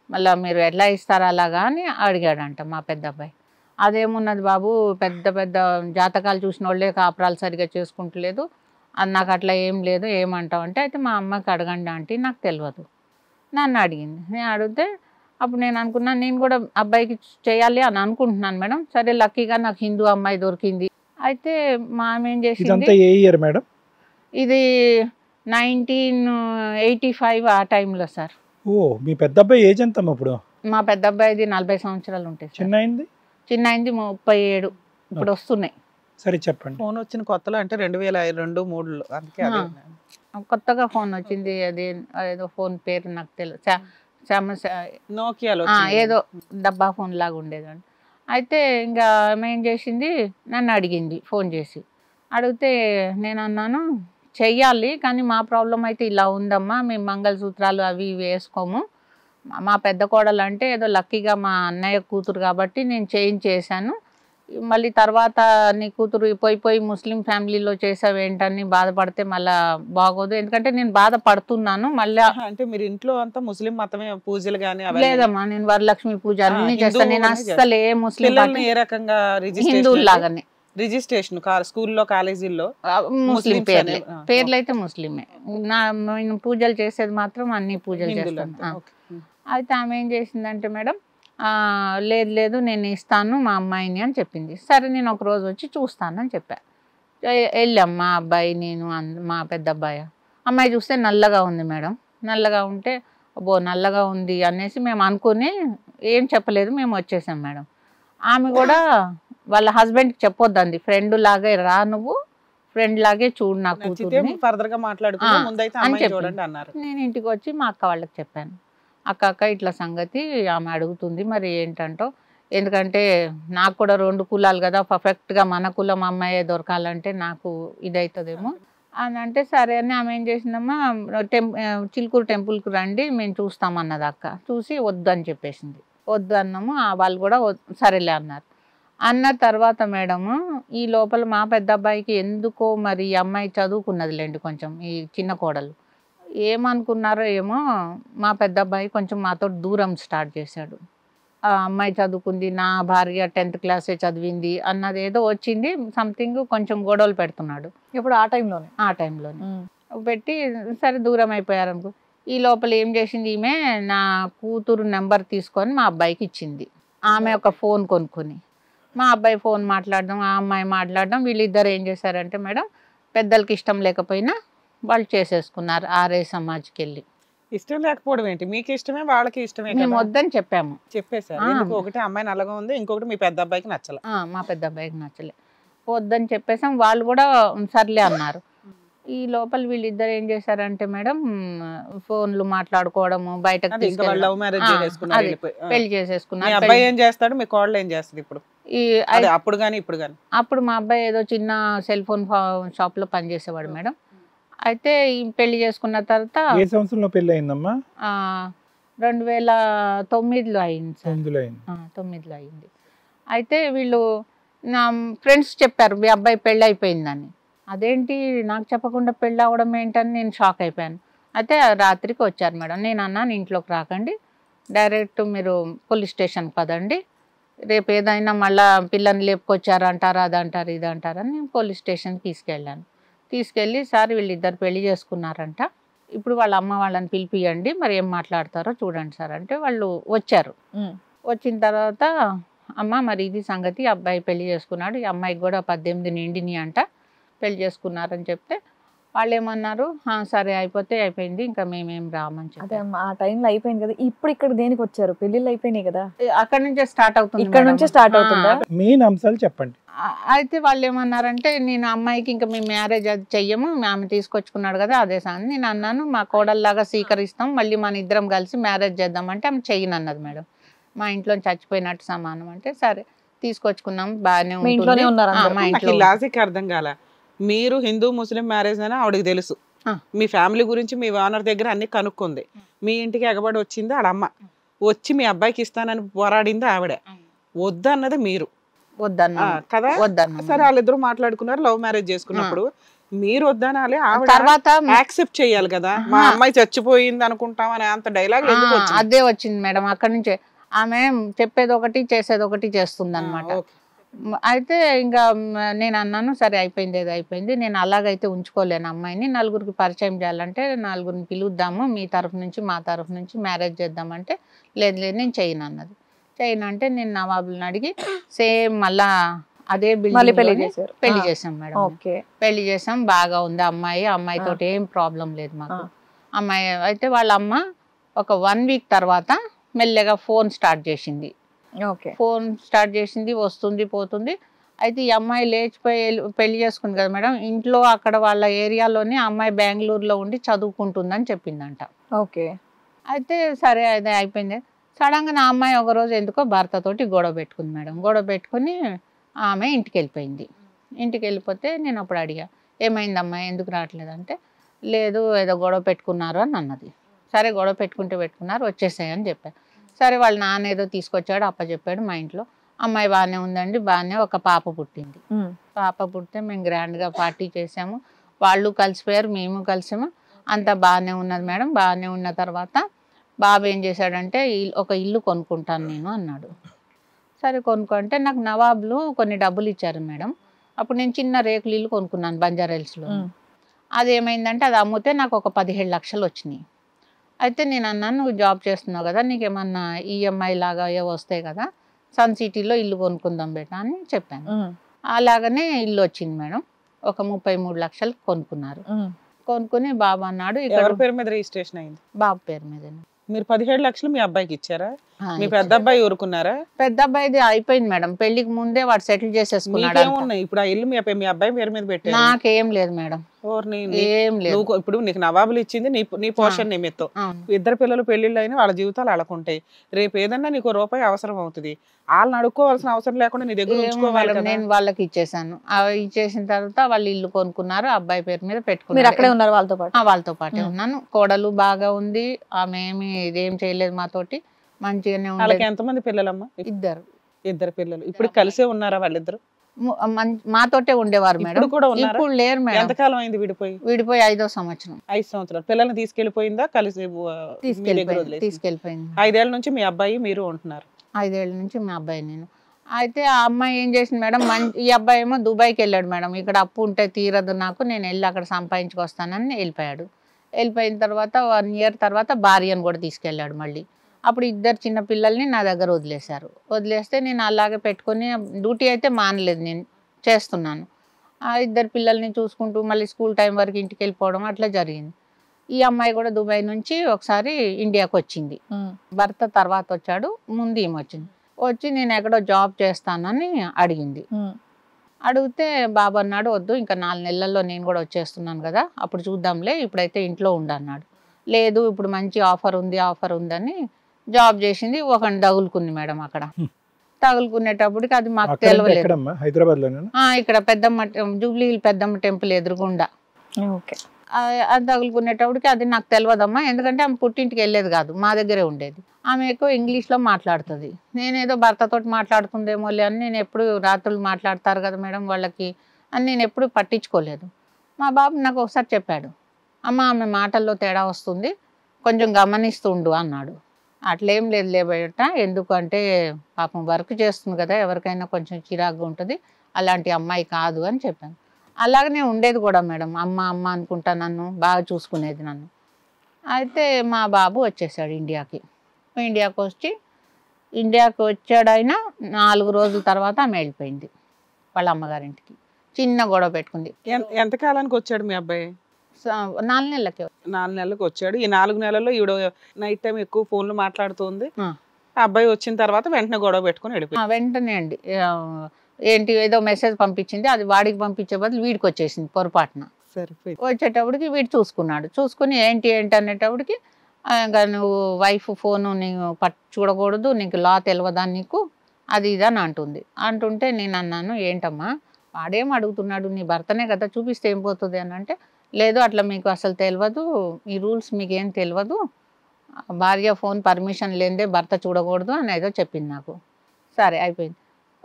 మళ్ళీ మీరు ఎట్లా ఇస్తారా అలాగా అని అడిగాడంట మా పెద్ద అబ్బాయి. అదేమున్నది బాబు, పెద్ద పెద్ద జాతకాలు చూసిన వాళ్ళే కాపురాలు సరిగా చేసుకుంటలేదు, నాకు అట్లా ఏం లేదు, ఏమంటావు అంటే, అయితే మా అమ్మకి అడగండి ఆంటీ, నాకు తెలియదు. నన్ను అడిగింది. నేను అడిగితే అప్పుడు నేను అనుకున్నాను నేను కూడా అబ్బాయికి చేయాలి అని అనుకుంటున్నాను మేడం. సరే లక్కీగా నాకు హిందూ అమ్మాయి దొరికింది. అయితే మా ఆమె ఏం చేసింది, ఏ ఇయర్ మేడం ఇది 1985 ఆ టైంలో సార్. ఓ, మీ పెద్ద అబ్బాయి ఏజ్ ఎంత ఇప్పుడు? మా పెద్ద అబ్బాయిది 40 సంవత్సరాలు ఉంటాయి. చిన్నైంది 37 ఇప్పుడు వస్తున్నాయి. సరే చెప్పండి. ఫోన్ వచ్చిన కొత్తలో అంటే 2002-03లో, అందుకే కొత్తగా ఫోన్ వచ్చింది. అది ఏదో ఫోన్ పేరు నాకు తెలియదు, నోకియాలో ఏదో డబ్బా ఫోన్ లాగా ఉండేదండి. అయితే ఇంకా ఏం చేసింది, నన్ను అడిగింది ఫోన్ చేసి. అడిగితే నేను అన్నాను చెయ్యాలి, కానీ మా ప్రాబ్లం అయితే ఇలా ఉందమ్మా, మేము మంగళసూత్రాలు అవి ఇవి వేసుకోము. మా పెద్ద కోడలు అంటే ఏదో లక్కీగా మా అన్నయ్య కూతురు కాబట్టి నేను చేయించేసాను, మళ్ళీ తర్వాత నీ కూతురు పోయి ముస్లిం ఫ్యామిలీలో చేసావేంటని బాధపడితే మళ్ళీ బాగోదు, ఎందుకంటే నేను బాధపడుతున్నాను మళ్ళీ. అంటే మీరు ఇంట్లో అంతా ముస్లిం మతమే, పూజలు కానీ? లేదమ్మా, నేను వరలక్ష్మి పూజ అన్ని చేస్తాను. నేను అస్సలు ఏ ముస్లిం ఏ రకంగా హిందువులాగానే రిజిస్ట్రేషన్ స్కూల్లో కాలేజీల్లో ముస్లిం ముస్లిమ్స్ పేర్లే, అనే- పేర్లు అయితే ముస్లిమే. నేను పూజలు చేసేది మాత్రం అన్ని పూజలు హిందువులు చేస్తాను. అంతే. ఓకే. అయితే ఆమె ఏం చేసిందంటే మేడం, లేదు లేదు నేను ఇస్తాను మా అమ్మాయిని అని చెప్పింది. సరే నేను ఒక రోజు వచ్చి చూస్తానని చెప్పా. వెళ్ళాం మా అబ్బాయి నేను మా పెద్ద అబ్బాయి. అమ్మాయి చూస్తే నల్లగా ఉంది మేడం. నల్లగా ఉంటే అబ్బో నల్లగా ఉంది అనేసి మేము అనుకుని ఏం చెప్పలేదు, మేము వచ్చేసాం మేడం. ఆమె కూడా వాళ్ళ హస్బెండ్కి చెప్పొద్దండి, ఫ్రెండ్ లాగే రా నువ్వు, ఫ్రెండ్ లాగే చూడు నా నచ్చితే కూతుర్ని ఫర్దర్ గా మాట్లాడుకుంటే ముందైతే అని అమ్మాయి చెప్పింది. చూడండి అన్నారు. నేను ఇంటికి వచ్చి మా అక్క వాళ్ళకి చెప్పాను. అక్క ఇట్లా సంగతి ఆమె అడుగుతుంది, మరి ఏంటంటో, ఎందుకంటే నాకు కూడా 2 కులాలు కదా, పర్ఫెక్ట్గా మన కులం అమ్మాయే దొరకాలంటే నాకు ఇదవుతుందేమో అని అంటే, సరే అని ఆమె ఏం చేసిందమ్మా, చిలుకూరు టెంపుల్కి రండి మేము చూస్తామన్నది అక్క. చూసి వద్దు అని చెప్పేసింది. వద్దు అన్నాము, వాళ్ళు కూడా సరేలే అన్నారు. అన్న తర్వాత మేడము ఈ లోపల మా పెద్ద అబ్బాయికి ఎందుకో మరి ఈ అమ్మాయి చదువుకున్నదిలేండి కొంచెం, ఈ చిన్న కోడలు ఏమనుకున్నారో ఏమో, మా పెద్ద అబ్బాయి కొంచెం మాతో దూరం స్టార్ట్ చేశాడు. ఆ అమ్మాయి చదువుకుంది, నా భార్య 10th క్లాసే చదివింది అన్నది ఏదో వచ్చింది, సంథింగ్ కొంచెం గొడవలు పెడుతున్నాడు ఇప్పుడు ఆ టైంలోనే. ఆ టైంలోనే పెట్టి. సరే దూరం అయిపోయారు అనుకో. ఈ లోపల ఏం చేసింది ఈమె, నా కూతురు నెంబర్ తీసుకొని మా అబ్బాయికి ఇచ్చింది. ఆమె ఒక ఫోన్ కొనుక్కొని మా అబ్బాయి ఫోన్ మాట్లాడడం, ఆ అమ్మాయి మాట్లాడడం. వీళ్ళిద్దరు ఏం చేశారంటే మేడం, పెద్దలకి ఇష్టం లేకపోయినా వాళ్ళు చేసేసుకున్నారు ఆర్ఏ సమాజ్కి వెళ్ళి. ఇష్టం లేకపోవడం ఏంటి, మీకు ఇష్టమే వాళ్ళకి ఇష్టమే మేము కదా వద్దని చెప్పాము. చెప్పేశారు. ఎందుకు, ఒకటి అమ్మాయి నల్లగా ఉంది, ఇంకొకటి మీ పెద్ద అబ్బాయికి నచ్చల. మా పెద్ద అబ్బాయికి నచ్చలే, వద్దని చెప్పేసాం. వాళ్ళు కూడా సర్లే అన్నారు. ఈ లోపల వీళ్ళిద్దరు ఏం చేశారంటే మేడం, ఫోన్లు మాట్లాడుకోవడము, బయటకు అది ఇంకా వాళ్ళు లవ్ మ్యారేజ్ చేసుకున్నారు, అది వెళ్ళిపోయి. పెళ్లి మీ చేసేసుకున్నారు. అబ్బాయి ఏం చేస్తాడు, మీ కోడలు ఏం చేస్తుంది ఇప్పుడు? ఈ అదే అప్పుడు గానీ ఇప్పుడు గానీ? అప్పుడు మా అబ్బాయి ఏదో చిన్న సెల్ ఫోన్ షాప్ లో పనిచేసేవాడు మేడం. అయితే ఈ పెళ్లి చేసుకున్న తర్వాత ఏ సంవత్సరంలో పెళ్లి అయిందమ్మా? 2009లో అయింది సార్. 9లో అయింది. 9లో అయింది. అయితే వీళ్ళు నా ఫ్రెండ్స్ చెప్పారు మీ అబ్బాయి పెళ్ళి అయిపోయిందని. అదేంటి నాకు చెప్పకుండా పెళ్ళి అవ్వడం ఏంటని నేను షాక్ అయిపోయాను. అయితే రాత్రికి వచ్చారు మేడం. నేను అన్నాను ఇంట్లోకి రాకండి, డైరెక్ట్ మీరు పోలీస్ స్టేషన్కి పదండి, రేపు ఏదైనా మళ్ళీ పిల్లని లేపుకొచ్చారు అంటారు, అది అంటారు ఇది అంటారని నేను పోలీస్ స్టేషన్కి తీసుకెళ్ళాను. తీసుకెళ్ళి సార్ వీళ్ళిద్దరు పెళ్లి చేసుకున్నారంట, ఇప్పుడు వాళ్ళ అమ్మ వాళ్ళని పిలిపియండి, మరి ఏం మాట్లాడతారో చూడండి సార్ అంటే వాళ్ళు వచ్చారు. వచ్చిన తర్వాత అమ్మ మరి ఇది సంగతి, అబ్బాయి పెళ్లి చేసుకున్నాడు, ఈ అమ్మాయికి కూడా 18 నిండిని అంట, పెళ్లి చేసుకున్నారని చెప్తే వాళ్ళు ఏమన్నారు, సరే అయిపోతే అయిపోయింది, ఇంకా మేమేం రామని చెప్పి. అదే ఆ టైంలో అయిపోయింది కదా. ఇప్పుడు ఇక్కడ దేనికి వచ్చారు, పెళ్లిళ్ళు అయిపోయినాయి కదా, అక్కడ నుంచే స్టార్ట్ అవుతుంది. ఇక్కడ నుంచే స్టార్ట్ అవుతుందా? మెయిన్ అంశాలు చెప్పండి. అయితే వాళ్ళు ఏమన్నారంటే, నేను అమ్మాయికి ఇంకా మేము మ్యారేజ్ అది చెయ్యము, ఆమె తీసుకొచ్చుకున్నాడు కదా అదే సంగతి. నేను అన్నాను మా కోడల్లాగా స్వీకరిస్తాం, మళ్ళీ మన ఇద్దరం కలిసి మ్యారేజ్ చేద్దామంటే ఆమె చెయ్యను అన్నది మేడం. మా ఇంట్లో చచ్చిపోయినట్టు సమానం అంటే సరే తీసుకొచ్చుకున్నాం, బాగానే మీ ఇంట్లోనే ఉన్నారు అందరూ? మా నాకు ఇంట్లో ఈ లాజిక్ అర్థం కాల. మీరు హిందూ ముస్లిం మ్యారేజ్ అని ఆవిడకి తెలుసు, మీ ఫ్యామిలీ గురించి మీ ఓనర్ దగ్గర అన్ని కనుక్కుంది, మీ ఇంటికి ఎగబడి వచ్చింది ఆడమ్మ, వచ్చి మీ అబ్బాయికి ఇస్తానని పోరాడింది ఆవిడ, వద్దు అన్నది మీరు వద్దన్నా కదా. వద్దన్నా. సరే వాళ్ళిద్దరు మాట్లాడుకున్నారు, లవ్ మ్యారేజ్ చేసుకున్నప్పుడు మీరు వద్దనాలి, ఆవిడ తర్వాత యాక్సెప్ట్ చేయాలి కదా. మా అమ్మాయి చచ్చిపోయింది అనుకుంటాం అని అంత డైలాగ్ ఎందుకు వచ్చింది? అదే వచ్చింది మేడం. అక్కడి నుంచే ఆమె చెప్పేది ఒకటి చేసేది ఒకటి చేస్తుంది అనమాట. అయితే ఇంకా నేను అన్నాను సరే అయిపోయింది ఏదో అయిపోయింది, నేను అలాగైతే ఉంచుకోలేను అమ్మాయిని, నలుగురికి పరిచయం చేయాలంటే నలుగురిని పిలుద్దాము, మీ తరఫు నుంచి మా తరఫు నుంచి మ్యారేజ్ చేద్దామంటే లేదు లేదు నేను చేయను అన్నది. చేయను అంటే నేను నవాబులను అడిగి సేమ్ మళ్ళా అదే బిల్డింగ్ పెళ్లి చేసాం మేడం. పెళ్లి చేసాం, బాగా ఉంది అమ్మాయి, అమ్మాయితో ఏం ప్రాబ్లం లేదు మాకు. అమ్మాయి అయితే వాళ్ళ అమ్మ ఒక 1 వీక్ తర్వాత మెల్లగా ఫోన్ స్టార్ట్ చేసింది. ఫోన్ స్టార్ట్ చేసింది, వస్తుంది పోతుంది. అయితే ఈ అమ్మాయి లేచిపోయి పెళ్లి చేసుకుంది కదా మేడం, ఇంట్లో అక్కడ వాళ్ళ ఏరియాలోనే అమ్మాయి బెంగళూరులో ఉండి చదువుకుంటుందని చెప్పిందంట. అయితే సరే అదే అయిపోయింది. సడన్గా నా అమ్మాయి ఒకరోజు ఎందుకో భర్తతోటి గొడవ పెట్టుకుంది మేడం. గొడవ పెట్టుకుని ఆమె ఇంటికి వెళ్ళిపోయింది. ఇంటికి వెళ్ళిపోతే నేను అప్పుడు అడిగా ఏమైంది అమ్మాయి ఎందుకు రావట్లేదంటే, లేదు ఏదో గొడవ పెట్టుకున్నారు అని అన్నది. సరే గొడవ పెట్టుకున్నారు వచ్చేసాయని చెప్పాను. సరే వాళ్ళ నాన్న ఏదో తీసుకొచ్చాడు అప్పచెప్పాడు మా ఇంట్లో. అమ్మాయి బాగానే ఉందండి, బాగానే ఒక పాప పుట్టింది. పాప పుట్టితే మేము గ్రాండ్గా పార్టీ చేసాము, వాళ్ళు కలిసిపోయారు, మేము కలిసాము, అంతా బాగానే ఉన్నది మేడం. బాగానే ఉన్న తర్వాత బాబు ఏం చేశాడంటే ఒక ఇల్లు కొనుక్కుంటాను నేను అన్నాడు. సరే కొనుక్కుంటే నాకు నవాబులు కొన్ని డబ్బులు ఇచ్చారు మేడం. అప్పుడు నేను చిన్న రేకులు ఇల్లు కొనుక్కున్నాను బంజారాహిల్స్లో. అది ఏమైందంటే అది అమ్మితే నాకు ఒక 17 లక్షలు వచ్చినాయి. అయితే నేను అన్నాను, నువ్వు జాబ్ చేస్తున్నావు కదా, నీకేమన్నా ఈఎంఐ లాగా ఏవో వస్తాయి కదా, సన్ సిటీలో ఇల్లు కొనుక్కుందాం బేటా అని చెప్పాను. అలాగనే ఇల్లు వచ్చింది మేడం. ఒక 33 లక్షలు కొనుక్కున్నారు. కొనుక్కుని బాబు అన్నాడు, ఇక్కడ ఎవరి పేరు మీద రిజిస్ట్రేషన్ అయింది? బాబు పేరు మీద. మీరు 17 లక్షలు మీ అబ్బాయికి ఇచ్చారా? మీ పెద్ద అబ్బాయి ఊరుకున్నారా? పెద్ద అబ్బాయిది అయిపోయింది మేడం, పెళ్లికి ముందే వాడు సెటిల్ చేసేసుకున్నాడు. ఉన్నాయి ఇప్పుడు ఆ ఇల్లు మీ అబ్బాయి పేరు మీద పెట్టారు? నాకేం లేదు మేడం, ఏం లేదు. ఇప్పుడు నీకు నవాబులు ఇచ్చింది నీ పోషణ నిమిత్తం. ఇద్దరు పిల్లలు పెళ్లిళ్ళు అయినా వాళ్ళ జీవితాలు అలకుంటాయి. రేపు ఏదన్నా నీకు రూపాయి అవసరం అవుతుంది, వాళ్ళని అడుక్కోవాల్సిన అవసరం లేకుండా నీ దగ్గర ఉంచుకోవాలి కదా. నేను వాళ్ళకి ఇచ్చేసాను. ఇచ్చేసిన తర్వాత వాళ్ళు ఇల్లు కొనుక్కున్నారు, అబ్బాయి పేరు మీద మీరు పెట్టుకున్నారు. అక్కడే ఉన్నారు వాళ్ళతో పాటు? వాళ్ళతో పాటే ఉన్నాను. కోడలు బాగా ఉంది, ఆమె ఏమి ఇదేం చేయలేదు మాతోటి, మంచిగానే వాళ్ళకి ఉంది. ఎంతమంది పిల్లలమ్మా? ఇద్దరు పిల్లలు. ఇప్పుడు కలిసే ఉన్నారా వాళ్ళిద్దరు? మాతోటే ఉండేవారు మేడం. ఇప్పుడు కూడా ఉన్నారా? ఇప్పుడు లేరు మేడం. ఎంతకాలం అయింది విడిపోయి? 5వ సంవత్సరం. 5 సంవత్సరాలు. పిల్లల్ని తీసుకెళ్లిపోయిందా? కలిసి తీసుకెళ్ళిపోయింది. 5 ఏళ్ల నుంచి మీ అబ్బాయి మీరు ఉంటున్నారు? 5 ఏళ్ల నుంచి మా అబ్బాయి నేను. అయితే ఆ అమ్మాయి ఏం చేసింది మేడం, ఈ అబ్బాయి ఏమో దుబాయ్కి వెళ్ళాడు మేడం. ఇక్కడ అప్పు ఉంటే తీరదు నాకు, నేను వెళ్ళి అక్కడ సంపాదించుకొస్తానని వెళ్ళిపోయాడు. వెళ్ళిపోయిన తర్వాత 1 ఇయర్ తర్వాత భార్యను కూడా తీసుకెళ్ళాడు మళ్ళీ. అప్పుడు ఇద్దరు చిన్న పిల్లల్ని నా దగ్గర వదిలేశారు. వదిలేస్తే నేను అలాగే పెట్టుకొని డ్యూటీ అయితే మానలేదు, నేను చేస్తున్నాను. ఆ ఇద్దరు పిల్లల్ని చూసుకుంటూ మళ్ళీ స్కూల్ టైం వరకు ఇంటికి వెళ్ళిపోవడం అట్లా జరిగింది. ఈ అమ్మాయి కూడా దుబాయ్ నుంచి ఒకసారి ఇండియాకి వచ్చింది. భర్త తర్వాత వచ్చాడు, ముందు ఈమె వచ్చింది. వచ్చి నేను ఎక్కడో జాబ్ చేస్తానని అడిగింది. అడిగితే బాబు అన్నాడు, వద్దు, ఇంకా 4 నెలల్లో నేను కూడా వచ్చేస్తున్నాను కదా, అప్పుడు చూద్దాంలే, ఇప్పుడైతే ఇంట్లో ఉండన్నాడు. లేదు, ఇప్పుడు మంచి ఆఫర్ ఉందని జాబ్ చేసింది. ఒకని తగులుకుంది మేడం. అక్కడ తగులుకునేటప్పటికి అది మాకు తెలియలేదు. ఇక్కడ పెద్దమ్మ జూబ్లీ పెద్దమ్మ టెంపుల్ ఎదురుగుండా. అది తగులుకునేటప్పటికి అది నాకు తెలియదమ్మా, ఎందుకంటే ఆమె పుట్టింటికి వెళ్ళేది కాదు, మా దగ్గరే ఉండేది. ఆమె ఎక్కువ ఇంగ్లీష్లో మాట్లాడుతుంది. నేనేదో భర్తతో మాట్లాడుతుందేమో అని నేను ఎప్పుడు రాత్రులు మాట్లాడతారు కదా మేడం వాళ్ళకి అని నేను ఎప్పుడు పట్టించుకోలేదు. మా బాబు నాకు ఒకసారి చెప్పాడు, అమ్మ ఆమె మాటల్లో తేడా వస్తుంది, కొంచెం గమనిస్తుండు అన్నాడు. అట్లేం లేదు లేబట, ఎందుకంటే పాపం వర్క్ చేస్తుంది కదా, ఎవరికైనా కొంచెం చిరాకుగా ఉంటుంది, అలాంటి అమ్మాయి కాదు అని చెప్పాను. అలాగనే ఉండేది కూడా మేడం, అమ్మ అమ్మ అనుకుంటా నన్ను బాగా చూసుకునేది నన్ను. అయితే మా బాబు వచ్చేసాడు ఇండియాకి. ఇండియాకి వచ్చాడు. అయినా 4 రోజుల తర్వాత ఆమె వెళ్ళిపోయింది వాళ్ళ అమ్మగారింటికి. చిన్న గొడవ పెట్టుకుంది. ఎంతకాలానికి వచ్చాడు మీ అబ్బాయి? 4 నెలలకి. 4 నెలలకు వచ్చాడు. ఈ 4 నెలల్లో ఈవిడ నైట్ టైం ఎక్కువ ఫోన్లు మాట్లాడుతుంది. ఆ అబ్బాయి వచ్చిన తర్వాత వెంటనే గొడవ పెట్టుకుని వెళ్ళిపోయింది. వెంటనే అండి, ఏంటి ఏదో మెసేజ్ పంపించింది, అది వాడికి పంపించే బదులు వీడికి వచ్చేసింది పొరపాటున. వచ్చేటప్పటికి వీడు చూసుకున్నాడు. చూసుకుని ఏంటి అనేటప్పటికి, ఇంకా నువ్వు వైఫ్ ఫోను నీకు చూడకూడదు, నీకు లా తెలియదా నీకు, అది ఇది అని అంటుంటే నేను అన్నాను, ఏంటమ్మా వాడేం అడుగుతున్నాడు, నీ భర్తనే కదా, చూపిస్తే ఏం పోతుంది అని అంటే, లేదు అట్లా మీకు అసలు తెలియదు, ఈ రూల్స్ మీకేం తెలియదు, భార్య ఫోన్ పర్మిషన్ లేదే భర్త చూడకూడదు అని ఏదో చెప్పింది నాకు. సరే అయిపోయింది.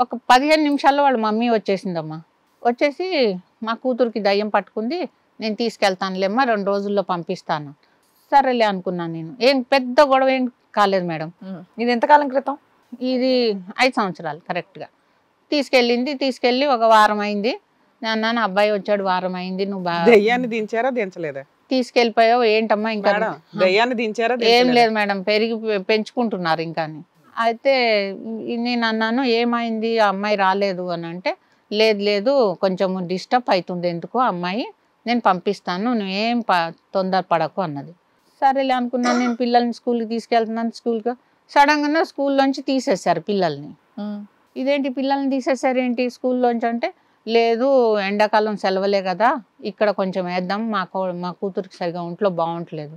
ఒక 15 నిమిషాల్లో వాళ్ళ మమ్మీ వచ్చేసిందమ్మా. వచ్చేసి మా కూతురికి దయ్యం పట్టుకుంది, నేను తీసుకెళ్తానులేమ్మా, 2 రోజుల్లో పంపిస్తాను. సరేలే అనుకున్నాను నేను. ఏం పెద్ద గొడవ ఏం కాలేదు మేడం. ఇది ఎంతకాలం క్రితం? ఇది 5 సంవత్సరాలు కరెక్ట్గా. తీసుకెళ్ళి ఒక వారం అయింది. నేను అన్నాను, అబ్బాయి వచ్చాడు, వారం అయింది, నువ్వు బాగా దయ్యాన్ని దించారా దించలేదా? తీసుకెళ్ళిపోయావు ఏంటమ్మా? ఇంకా దయ్యాన్ని దించారా? ఏం లేదు మేడం, పెంచుకుంటున్నారు ఇంకా. అయితే నేను అన్నాను, ఏమైంది, ఆ అమ్మాయి రాలేదు అని అంటే, లేదు కొంచెం డిస్టర్బ్ అవుతుంది ఎందుకు అమ్మాయి, నేను పంపిస్తాను, నువ్వేం తొందరపడకు అన్నది. సరేలే అనుకున్నాను. నేను పిల్లల్ని స్కూల్కి తీసుకెళ్తున్నాను. స్కూల్కి సడన్గా స్కూల్లోంచి తీసేశారు పిల్లల్ని. ఇదేంటి పిల్లల్ని తీసేశారు ఏంటి స్కూల్లోంచి అంటే, లేదు ఎండాకాలం సెలవులే కదా, ఇక్కడ కొంచెం వేద్దాం, మా కూతురికి సరిగా ఒంట్లో బాగుంటలేదు.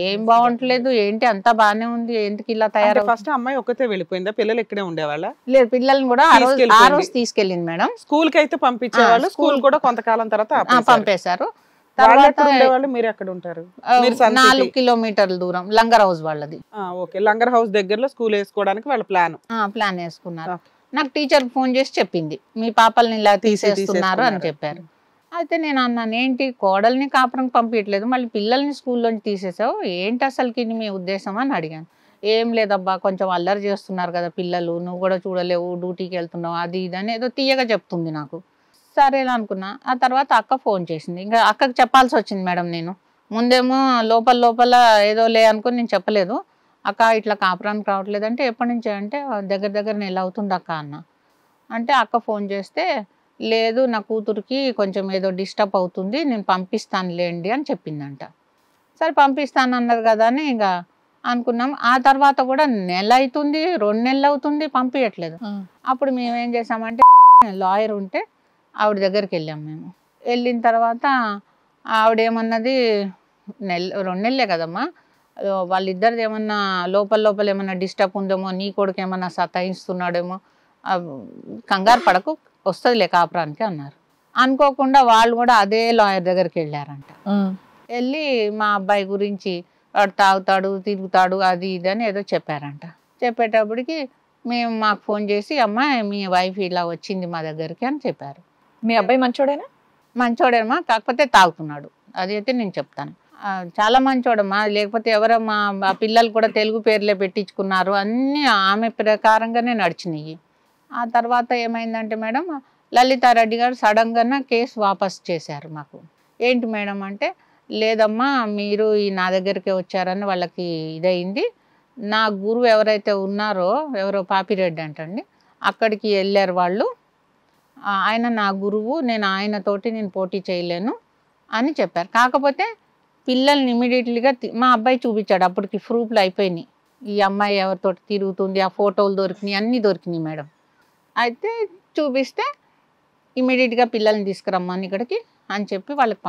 ఏం బాగుంటలేదు ఏంటి, అంతా బాగానే ఉంది, ఎందుకు ఇలా తయారు? ఫస్ట్ అమ్మాయి ఒక్కతే వెళ్ళిపోయిందా? పిల్లలు ఇక్కడే ఉండేవాళ్ళ? లేదు, పిల్లల్ని కూడా ఆ రోజు తీసుకెళ్ళింది మేడం. స్కూల్ కి అయితే పంపించేవాళ్ళు, స్కూల్ కూడా కొంతకాలం తర్వాత పంపేశారు. మీరు ఎక్కడ ఉంటారు? 4 కిలోమీటర్ల దూరం లంగర్ హౌస్ వాళ్ళది. లంగర్ హౌస్ దగ్గరలో స్కూల్ వేసుకోవడానికి వాళ్ళు ప్లాన్ వేసుకున్నారు. నాకు టీచర్ ఫోన్ చేసి చెప్పింది, మీ పాపల్ని ఇలా తీసేస్తున్నారు అని చెప్పారు. అయితే నేను అన్నాను, ఏంటి కోడల్ని కాపురం పంపించట్లేదు, మళ్ళీ పిల్లల్ని స్కూల్లోంచి తీసేసావు, ఏంటి అసలుకి మీ ఉద్దేశం అని అడిగాను. ఏం లేదబ్బా, కొంచెం అల్లరి చేస్తున్నారు కదా పిల్లలు, నువ్వు కూడా చూడలేవు, డ్యూటీకి వెళ్తున్నావు, అది ఇది అని ఏదో తీయగా చెప్తుంది నాకు. సరేలా అనుకున్నా. ఆ తర్వాత అక్క ఫోన్ చేసింది. ఇంకా అక్కకి చెప్పాల్సి వచ్చింది మేడం. నేను ముందేమో లోపల ఏదో లే అనుకుని నేను చెప్పలేదు. అక్క ఇట్లా కాపురానికి రావట్లేదంటే ఎప్పటి నుంచి అంటే దగ్గర నెల అవుతుంది అక్క అన్న. అంటే అక్క ఫోన్ చేస్తే లేదు నా కూతురికి కొంచెం ఏదో డిస్టర్బ్ అవుతుంది, నేను పంపిస్తాను లేండి అని చెప్పిందంట. సరే పంపిస్తాను అన్నది కదా అని ఇంకా అనుకున్నాం. ఆ తర్వాత కూడా నెల అవుతుంది, 2 నెలలు అవుతుంది, పంపించట్లేదు. అప్పుడు మేము ఏం చేసామంటే లాయర్ ఉంటే ఆవిడ దగ్గరికి వెళ్ళాం. మేము వెళ్ళిన తర్వాత ఆవిడేమన్నది 2 నెలలే కదమ్మా, వాళ్ళిద్దరిది ఏమన్నా లోపల ఏమన్నా డిస్టర్బ్ ఉందేమో, నీ కొడుకు ఏమన్నా సతాయిస్తున్నాడేమో, కంగారు పడకు వస్తుందిలే కాపురానికి అన్నారు. అనుకోకుండా వాళ్ళు కూడా అదే లాయర్ దగ్గరికి వెళ్ళారంట. వెళ్ళి మా అబ్బాయి గురించి వాడు తాగుతాడు తిరుగుతాడు అది ఇది అని ఏదో చెప్పారంట. చెప్పేటప్పటికి మాకు ఫోన్ చేసి అమ్మాయి మీ వైఫ్ ఇలా వచ్చింది మా దగ్గరికి అని చెప్పారు. మీ అబ్బాయి మంచోడేనా? మంచోడేమా, కాకపోతే తాగుతున్నాడు, అది అయితే నేను చెప్తాను. చాలా మంచోడమ్మా, లేకపోతే ఎవరమ్మా ఆ పిల్లలు కూడా తెలుగు పేర్లే పెట్టించుకున్నారు, అన్నీ ఆమె ప్రకారంగానే నడిచినాయి. ఆ తర్వాత ఏమైందంటే మేడం లలితారెడ్డి గారు సడన్గా కేసు వాపస్ చేశారు మాకు. ఏంటి మేడం అంటే లేదమ్మా మీరు నా దగ్గరికి వచ్చారని వాళ్ళకి ఇదయింది, నా గురువు ఎవరైతే ఉన్నారో ఎవరో పాపిరెడ్డి అంటండి అక్కడికి వెళ్ళారు వాళ్ళు, ఆయన నా గురువు, నేను ఆయనతోటి నేను పోటీ చేయలేను అని చెప్పారు. కాకపోతే పిల్లల్ని ఇమీడియట్లీగా మా అబ్బాయి చూపించాడు, అప్పటికి ప్రూఫ్లు అయిపోయినాయి, ఈ అమ్మాయి ఎవరితో తిరుగుతుంది, ఆ ఫోటోలు దొరికినాయి, అన్నీ దొరికినాయి మేడం. అయితే చూపిస్తే ఇమీడియట్గా పిల్లల్ని తీసుకురమ్మని ఇక్కడికి అని చెప్పి వాళ్ళకి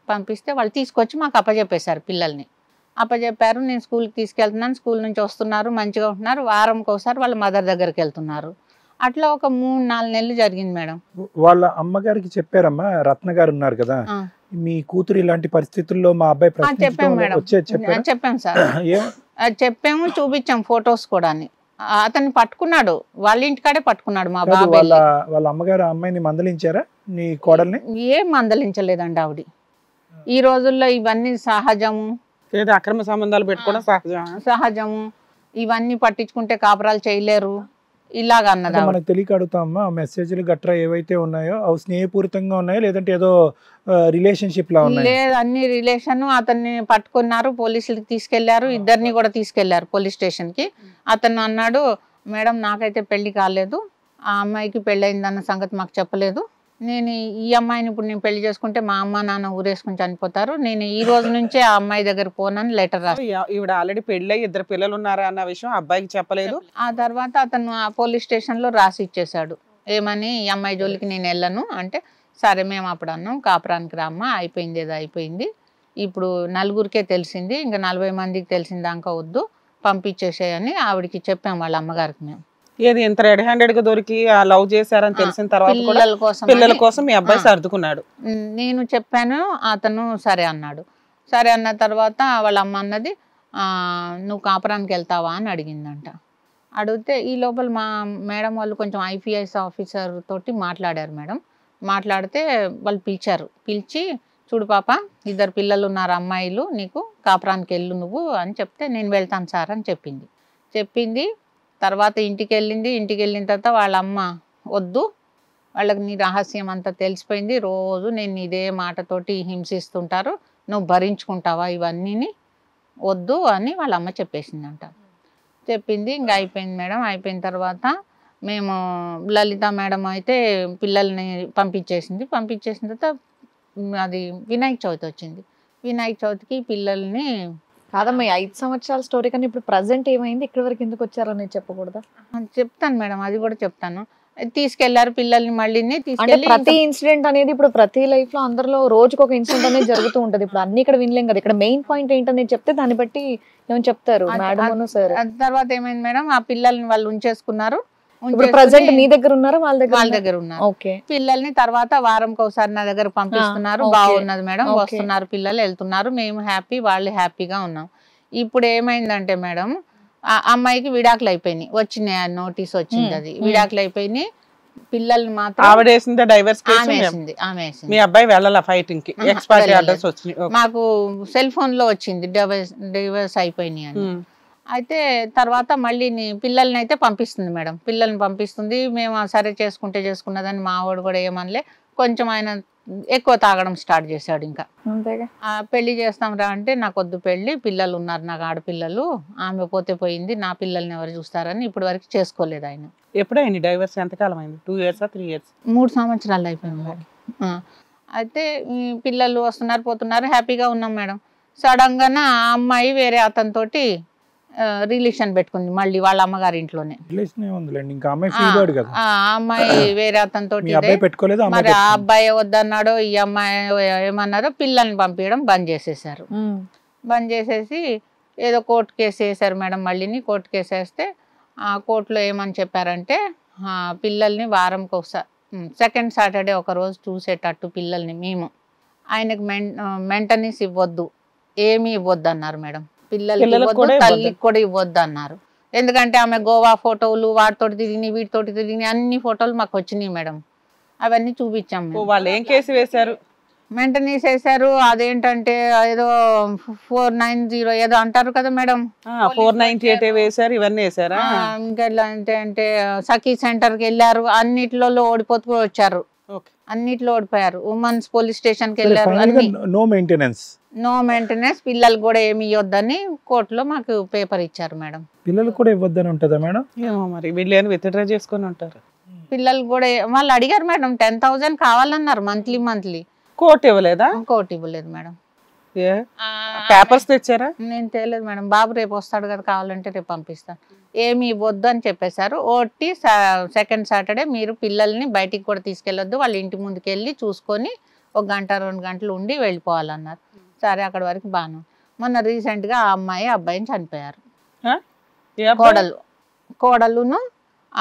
పంపిస్తే వాళ్ళు తీసుకొచ్చి మాకు అప్పచెప్పేశారు. పిల్లల్ని అప్పచెప్పారు. నేను స్కూల్కి తీసుకెళ్తున్నాను, స్కూల్ నుంచి వస్తున్నారు, మంచిగా ఉంటున్నారు, వారంకి ఒకసారి వాళ్ళ మదర్ దగ్గరికి వెళ్తున్నారు. అట్లా ఒక 3-4 నెలలు జరిగింది మేడం. వాళ్ళ అమ్మగారికి చెప్పారమ్మా, రత్న గారు ఉన్నారు కదా, మీ కూతురు ఇలాంటి పరిస్థితుల్లో మా అబ్బాయి చెప్పాము మేడం, చెప్పాము సార్, చెప్పాము, చూపించాం ఫొటోస్ కూడా. అతన్ని పట్టుకున్నాడు, వాళ్ళ ఇంటికాడే పట్టుకున్నాడు మా బాబాయ్. వాళ్ళ అమ్మగారు అమ్మాయిని మందలించారా నీ కోడల్ని? ఏం మందలించలేదండి ఆవిడ. ఈ రోజుల్లో ఇవన్నీ సహజము, అక్రమ సంబంధాలు పెట్టుకోవడం సహజము, ఇవన్నీ పట్టించుకుంటే కాపురాలు చేయలేరు ఇలాగా అన్నది. మనకు తెలియక అడుగుతామమ్మా, మెసేజ్లు గట్రా ఏవైతే ఉన్నాయో అవి స్నేహపూరితంగా ఉన్నాయో లేదంటే ఏదో రిలేషన్షిప్ లా ఉన్నాయి? లేదు, అన్ని రిలేషన్. అతన్ని పట్టుకున్నారు, పోలీసులకి తీసుకెళ్లారు, ఇద్దరిని కూడా తీసుకెళ్లారు పోలీస్ స్టేషన్ కి. అతను అన్నాడు మేడం నాకైతే పెళ్లి కాలేదు, ఆ అమ్మాయికి పెళ్ళయిందన్న సంగతి మాకు చెప్పలేదు, నేను ఈ అమ్మాయిని ఇప్పుడు నేను పెళ్లి చేసుకుంటే మా అమ్మ నాన్న ఊరేసుకుని చనిపోతారు, నేను ఈ రోజు నుంచే ఆ అమ్మాయి దగ్గర పోనని లెటర్ రాసి. ఈవిడ ఆల్రెడీ పెళ్ళై 2 పిల్లలు ఉన్నారా అన్న విషయం అబ్బాయికి చెప్పలేదు. ఆ తర్వాత అతను ఆ పోలీస్ స్టేషన్ లో రాసి ఇచ్చేసాడు, ఏమని ఈ అమ్మాయి జోలికి నేను వెళ్ళను అంటే. సరే మేము అప్పుడు అన్నాం కాపురానికి రామ్మా, అయిపోయింది ఏదో అయిపోయింది, ఇప్పుడు 4గురికే తెలిసింది, ఇంకా 40 మందికి తెలిసిందాకా వద్దు, పంపించేసేయని ఆవిడకి చెప్పాం వాళ్ళ అమ్మగారికి. మేము ఏది ఇంత రెడ్ హ్యాండెడ్ గా దొరికి లవ్ చేశారని తెలిసిన తర్వాత పిల్లల కోసం మీ అబ్బాయి సర్దుకున్నాడు. నేను చెప్పాను, అతను సరే అన్నాడు. సరే అన్న తర్వాత వాళ్ళ అమ్మ అన్నది నువ్వు కాపురానికి వెళ్తావా అని అడిగిందంట. అడిగితే ఈ లోపల మా మేడం వాళ్ళు కొంచెం IPS ఆఫీసర్ తోటి మాట్లాడారు మేడం. మాట్లాడితే వాళ్ళు పిలిచి చూడు పాప 2 పిల్లలు ఉన్నారు అమ్మాయిలు, నీకు కాపురానికి వెళ్ళు నువ్వు అని చెప్తే నేను వెళ్తాను సార్ అని చెప్పింది. తర్వాత ఇంటికి వెళ్ళిన తర్వాత వాళ్ళ అమ్మ వద్దు, వాళ్ళకి నీ రహస్యం అంతా తెలిసిపోయింది, రోజు నేను ఇదే మాటతోటి హింసిస్తుంటారు, నువ్వు భరించుకుంటావా ఇవన్నీ, వద్దు అని వాళ్ళ అమ్మ చెప్పేసిందంట. చెప్పింది, ఇంకా అయిపోయింది మేడం. అయిపోయిన తర్వాత మేము లలిత మేడం అయితే పిల్లల్ని పంపించేసిన తర్వాత అది వినాయక చవితి వచ్చింది. వినాయక చవితికి పిల్లల్ని కాదమ్మా 5 సంవత్సరాల స్టోరీ, కానీ ఇప్పుడు ప్రజెంట్ ఏమైంది, ఇక్కడ వరకు ఎందుకు వచ్చారని చెప్పకూడదా? చెప్తాను మేడం, అది కూడా చెప్తాను. తీసుకెళ్లారు పిల్లల్ని, మళ్ళీ ప్రతి ఇన్సిడెంట్ అనేది ఇప్పుడు ప్రతి లైఫ్ లో అందరిలో రోజుకు ఒక ఇన్సిడెంట్ అనేది జరుగుతూ ఉంటది. ఇప్పుడు అన్ని ఇక్కడ వినలేం కదా, ఇక్కడ మెయిన్ పాయింట్ ఏంటనేది చెప్తే దాన్ని బట్టి ఏమని చెప్తారు మేడం సార్. తర్వాత ఏమైంది మేడం, ఆ పిల్లల్ని వాళ్ళు ఉంచేసుకున్నారు. ప్రెసెంట్ మీ దగ్గర ఉన్నారు, వాళ్ళ దగ్గర ఉన్నారు. పిల్లల్ని తర్వాత వారంకి ఒకసారి నా దగ్గర పంపిస్తున్నారు. బాగున్నది మేడం, వస్తున్నారు పిల్లలు, వెళ్తున్నారు, మేము హ్యాపీ, వాళ్ళు హ్యాపీగా ఉన్నాం. ఇప్పుడు ఏమైందంటే మేడం ఆ అమ్మాయికి విడాకులు అయిపోయినాయి, వచ్చినాయి, నోటీస్ వచ్చింది, అది విడాకులు అయిపోయినాయి. పిల్లల్ని మాత్రం మీ అబ్బాయి వెళ్ళాల ఫైటింగ్ కి, ఎక్స్పైరీ ఆర్డర్స్ వచ్చినాయి, మాకు సెల్ ఫోన్ లో వచ్చింది డివోర్స్ అయిపోయినాయి అని. అయితే తర్వాత మళ్ళీ పిల్లల్ని అయితే పంపిస్తుంది మేడం, పిల్లల్ని పంపిస్తుంది. మేము సరే చేసుకుంటే చేసుకున్నదని మా వాడు కూడా ఏమనలే. కొంచెం ఆయన ఎక్కువ తాగడం స్టార్ట్ చేశాడు. ఇంకా అంతేగా. పెళ్లి చేస్తాం రా అంటే నాకు వద్దు పెళ్లి, పిల్లలు ఉన్నారు నాకు ఆడపిల్లలు, ఆమె పోతే పోయింది, నా పిల్లల్ని ఎవరు చూస్తారని ఇప్పటి వరకు చేసుకోలేదు ఆయన. ఎప్పుడైంది డైవర్స్? ఎంతకాలం అయింది? 2 years 3 years? 3 సంవత్సరాలు అయిపోయింది మేడం. అయితే ఈ పిల్లలు వస్తున్నారు పోతున్నారు, హ్యాపీగా ఉన్నాం మేడం. సడన్గా ఆ అమ్మాయి వేరే అతనితోటి రిలేషన్ పెట్టుకుంది మళ్ళీ వాళ్ళ అమ్మగారి ఇంట్లోనే. రిలేషన్ ఏముందిలేండి, ఇంకా అమ్మాయి ఫ్రీ బర్డ్ కదా. ఆ అమ్మాయి వేరే అతనితోటి మీ అబ్బాయి పెట్టుకోలేదు, అమ్మాయి మరి ఆ అబ్బాయి వద్దన్నాడో ఈ అమ్మాయి ఏమన్నారో పిల్లల్ని పంపించడం బంద్ చేసేసారు. బంద్ చేసేసి ఏదో కోర్టు కేసు వేసారు మేడం. మళ్ళీని కోర్టు కేసు వేస్తే ఆ కోర్టులో ఏమని చెప్పారంటే పిల్లల్ని వారంకి ఒకసారి సెకండ్ సాటర్డే ఒక రోజు చూసేటట్టు పిల్లల్ని మేము, ఆయనకు మెయింటెనెన్స్ ఇవ్వద్దు, ఏమీ ఇవ్వద్దు అన్నారు మేడం. పిల్లలకి ఇవ్వద్దు, తల్లికి కూడా ఇవ్వద్దు అన్నారు. ఎందుకంటే ఆమె గోవా ఫోటోలు వాటితోటి తిరిగినాయి వీటితోటి తిరిగినాయి అన్ని ఫోటోలు మాకు వచ్చినాయి మేడం. అవన్నీ చూపించాం. వాళ్ళు ఏం కేసు వేశారు? మెయింటెనెన్స్ వేశారు. అదేంటంటే ఏదో 490 ఏదో అంటారు కదా మేడం, 498 వేశారు. ఇవన్నీ వేశారా? ఇంకా అంటే సఖీ సెంటర్కి వెళ్ళారు, అన్నిట్లో ఓడిపోతూ వచ్చారు, అన్నిట్లో ఓడిపోయారు. ఉమెన్స్ పోలీస్ స్టేషన్కి వెళ్ళారు. నో మెయింటెనెన్స్, నో మెయింటెనెన్స్, పిల్లలు కూడా ఏమి ఇవ్వద్దని కోర్టులో మాకు పేపర్ ఇచ్చారు మేడం. పిల్లలు కూడా ఇవ్వద్దని ఉంటుందా మేడం? ఏమో మరి వీళ్ళు ఏమైనా విత్డ్రా చేసుకొని ఉంటారు. పిల్లలు కూడా వాళ్ళు అడిగారు మేడం, 10,000 కావాలన్నారు మంత్లీ. కోర్టు ఇవ్వలేదా? కోర్టు ఇవ్వలేదు మేడం. పేపర్స్ తెచ్చారా? నేను తేలేదు మేడం. బాబు రేపు వస్తాడు కదా, కావాలంటే రేపు పంపిస్తాను. ఏమి ఇవ్వద్దు అని చెప్పేశారు. ఓటి సెకండ్ సాటర్డే మీరు పిల్లల్ని బయటికి కూడా తీసుకెళ్ళొద్దు, వాళ్ళ ఇంటి ముందుకు వెళ్ళి చూసుకొని 1 గంట 2 గంటలు ఉండి వెళ్ళిపోవాలన్నారు. సరే అక్కడ వరకు బాను. మొన్న రీసెంట్గా ఆ అమ్మాయి అబ్బాయిని చనిపోయారు. కోడలును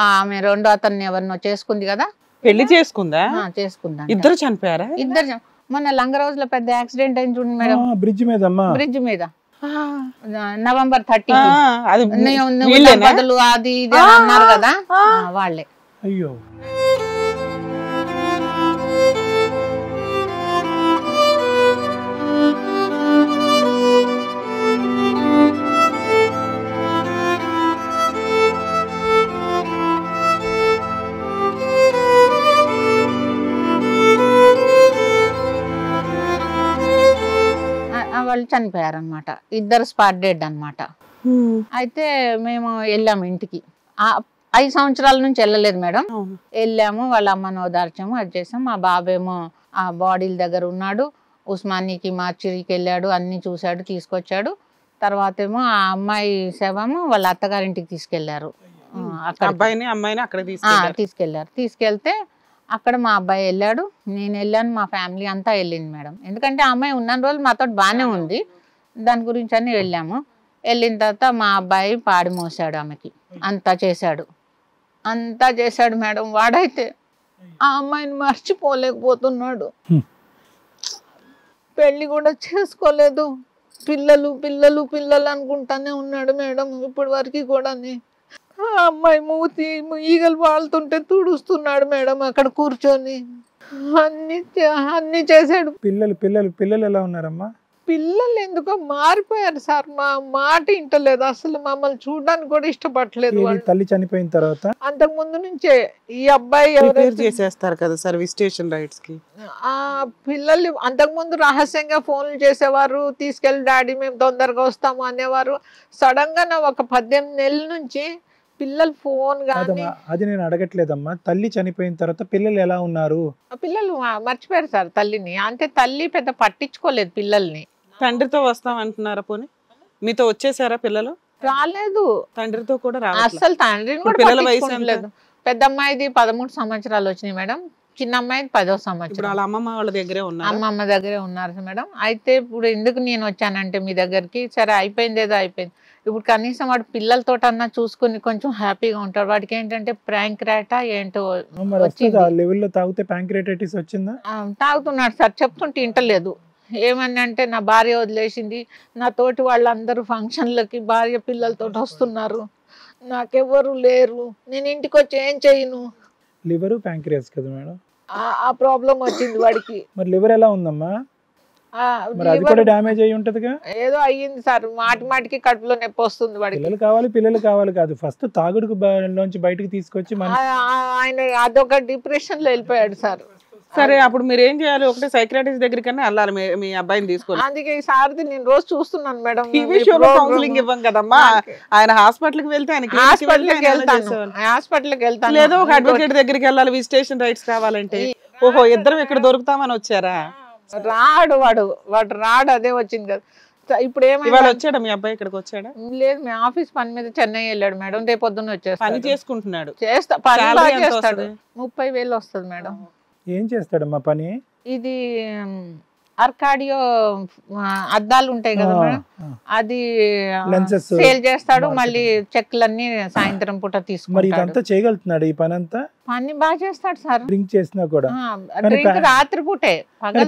ఆమె రెండో అతన్ని ఎవరినో చేసుకుంది కదా, పెళ్లి చేసుకుందా? చేసుకుందా. ఇద్దరు చనిపోయారా? ఇద్దరు. మొన్న లంగరోజులో పెద్ద యాక్సిడెంట్ అయింది చూడండి మేడం, బ్రిడ్జ్ మీద November 30 అది ఇది అన్నారు కదా, వాళ్ళే. అయ్యో. వాళ్ళు చనిపోయారు అనమాట, ఇద్దరు స్పాట్ డెడ్ అనమాట. అయితే మేము వెళ్ళాము ఇంటికి. 5 సంవత్సరాల నుంచి వెళ్ళలేదు మేడం. వెళ్ళాము, వాళ్ళ అమ్మను ఓదార్చాము, అది చేసాము. మా బాబేమో ఆ బాడీల దగ్గర ఉన్నాడు, ఉస్మానీకి మార్చిరికి వెళ్ళాడు, అన్ని చూశాడు, తీసుకొచ్చాడు. తర్వాత ఏమో ఆ అమ్మాయి శవము వాళ్ళ అత్తగారింటికి తీసుకెళ్లారు. తీసుకెళ్లారు. తీసుకెళ్తే అక్కడ మా అబ్బాయి వెళ్ళాడు, నేను వెళ్ళాను, మా ఫ్యామిలీ అంతా వెళ్ళింది మేడం. ఎందుకంటే ఆ అమ్మాయి ఉన్న రోజులు మాతో బాగానే ఉంది, దాని గురించి అని వెళ్ళాము. వెళ్ళిన తర్వాత మా అబ్బాయి పాడి మోసాడు, ఆమెకి అంతా చేశాడు మేడం. వాడైతే ఆ అమ్మాయిని మర్చిపోలేకపోతున్నాడు, పెళ్లి కూడా చేసుకోలేదు, పిల్లలు అనుకుంటానే ఉన్నాడు మేడం ఇప్పటి వరకు కూడా. ఆ అమ్మాయి మూతి ఈగలు వాళ్తుంటే తుడుస్తున్నాడు మేడం అక్కడ కూర్చొని, అన్ని చేశాడు. పిల్లలు ఎలా ఉన్నారమ్మా? పిల్లలు ఎందుకో మారిపోయారు సార్, మా మాట వింటలేదు అసలు, మమ్మల్ని చూడడానికి కూడా ఇష్టపడలేదు. తల్లి చనిపోయిన తర్వాత అంతకు ముందు నుంచే ఈ అబ్బాయి చేసేస్తారు కదా సర్వీస్ స్టేషన్ రైట్స్ కి. ఆ పిల్లలు అంతకు ముందు రహస్యంగా ఫోన్లు చేసేవారు, తీసుకెళ్ళి డాడీ మేము తొందరగా వస్తాము అనేవారు. సడన్ గా ఒక 18 నెలల నుంచి పిల్లలు ఫోన్ గాని. అది నేను అడగట్లేదమ్మా, తల్లి చనిపోయిన తర్వాత పిల్లలు ఎలా ఉన్నారు? పిల్లలు మర్చిపోయారు సార్ తల్లిని, అంటే తల్లి పెద్ద పట్టించుకోలేదు పిల్లల్ని. తండ్రితో వస్తాం అంటున్నారా? పోనీ మీతో వచ్చేసారా పిల్లలు? రాలేదు, తండ్రితో కూడా అసలు తండ్రిని కూడా పట్టించుకోలేదు. పెద్ద అమ్మాయిది 13 సంవత్సరాలు వచ్చినాయి మేడం, చిన్న అమ్మాయిది 10వ సంవత్సరం. అమ్మమ్మ వాళ్ళ దగ్గరే ఉన్నారు. అమ్మమ్మ దగ్గరే ఉన్నారు మేడం. అయితే ఇప్పుడు ఎందుకు నేను వచ్చానంటే మీ దగ్గరికి, సరే అయిపోయింది ఏదో అయిపోయింది, ఇప్పుడు కనీసం వాడు పిల్లలతో అన్నా చూసుకుని కొంచెం హ్యాపీగా ఉంటాడు. వాడికి ఏంటంటే ప్యాంక్రాటా ఏంటో తాగుతున్నాడు సార్, చెప్తుంటే ఇంటలేదు. ఏమని అంటే నా భార్య వదిలేసింది, నా తోటి వాళ్ళందరూ ఫంక్షన్లకి భార్య పిల్లలతో వస్తున్నారు, నాకెవ్వరు లేరు, నేను ఇంటికి వచ్చి ఏం చేయను. లివర్ ప్యాంక్రియాస్ కదా మేడం, ఆ ప్రాబ్లం వచ్చింది వాడికి. మరి లివర్ ఎలా ఉందమ్మా? మరి అది కూడా డ్యామేజ్ అయ్యి ఉంటదిగా. ఏదో అయ్యింది సార్, మాటికి కడుపులో నొప్పి వస్తుంది వాడికి. పిల్లలు కావాలి కాదు, ఫస్ట్ తాగుడుకు లోంచి బయటకు తీసుకొచ్చి ఆయన అదొక డిప్రెషన్ లో వెళ్ళిపోయాడు సార్. సరే, అప్పుడు మీరు ఏం చేయాలి? ఒకటే సైక్రాటిస్ట్ దగ్గరికన్నా వెళ్ళాలి మీ అబ్బాయిని తీసుకొని. అందుకే ఈ సార్ది నేను రోజు చూస్తున్నాను మేడం. ఈ విషయంలో కౌన్సిలింగ్ ఇవ్వం కదమ్మా. ఆయన హాస్పిటల్కి వెళ్తే హాస్పిటల్కి వెళ్తాను, లేదో ఒక అడ్వకేట్ దగ్గరికి వెళ్ళాలి విజిటేషన్ రైట్స్ కావాలంటే. ఓహో, ఇద్దరం ఇక్కడ దొరుకుతామని వచ్చారా? వాడు రాడు, అదే వచ్చింది కదా. ఇప్పుడు ఇవాళ వచ్చాడా మీ అబ్బాయి? ఇక్కడికి వచ్చాడా? లేదు, మీ ఆఫీస్ పని మీద చెన్నై వెళ్ళాడు మేడం. రేపు పొద్దున్న వచ్చేస్తాడు. పని చేసుకుంటున్నాడు. చేస్తాడు. 30,000 వస్తుంది మేడం. ఏం చేస్తాడమ్మా పని? ఇది ఆర్కాడియో అద్దాలు ఉంటాయి కదా మేడం, అది సేల్ చేస్తాడు. మళ్ళీ చెక్లన్నీ సాయంత్రం పూట తీసుకుంటాడు. చేయగలుగుతున్నాడు ఈ పని అంతా? పని బాగా చేస్తాడు సార్. డ్రింక్ చేసినా కూడా? డ్రింక్ రాత్రి పూటే.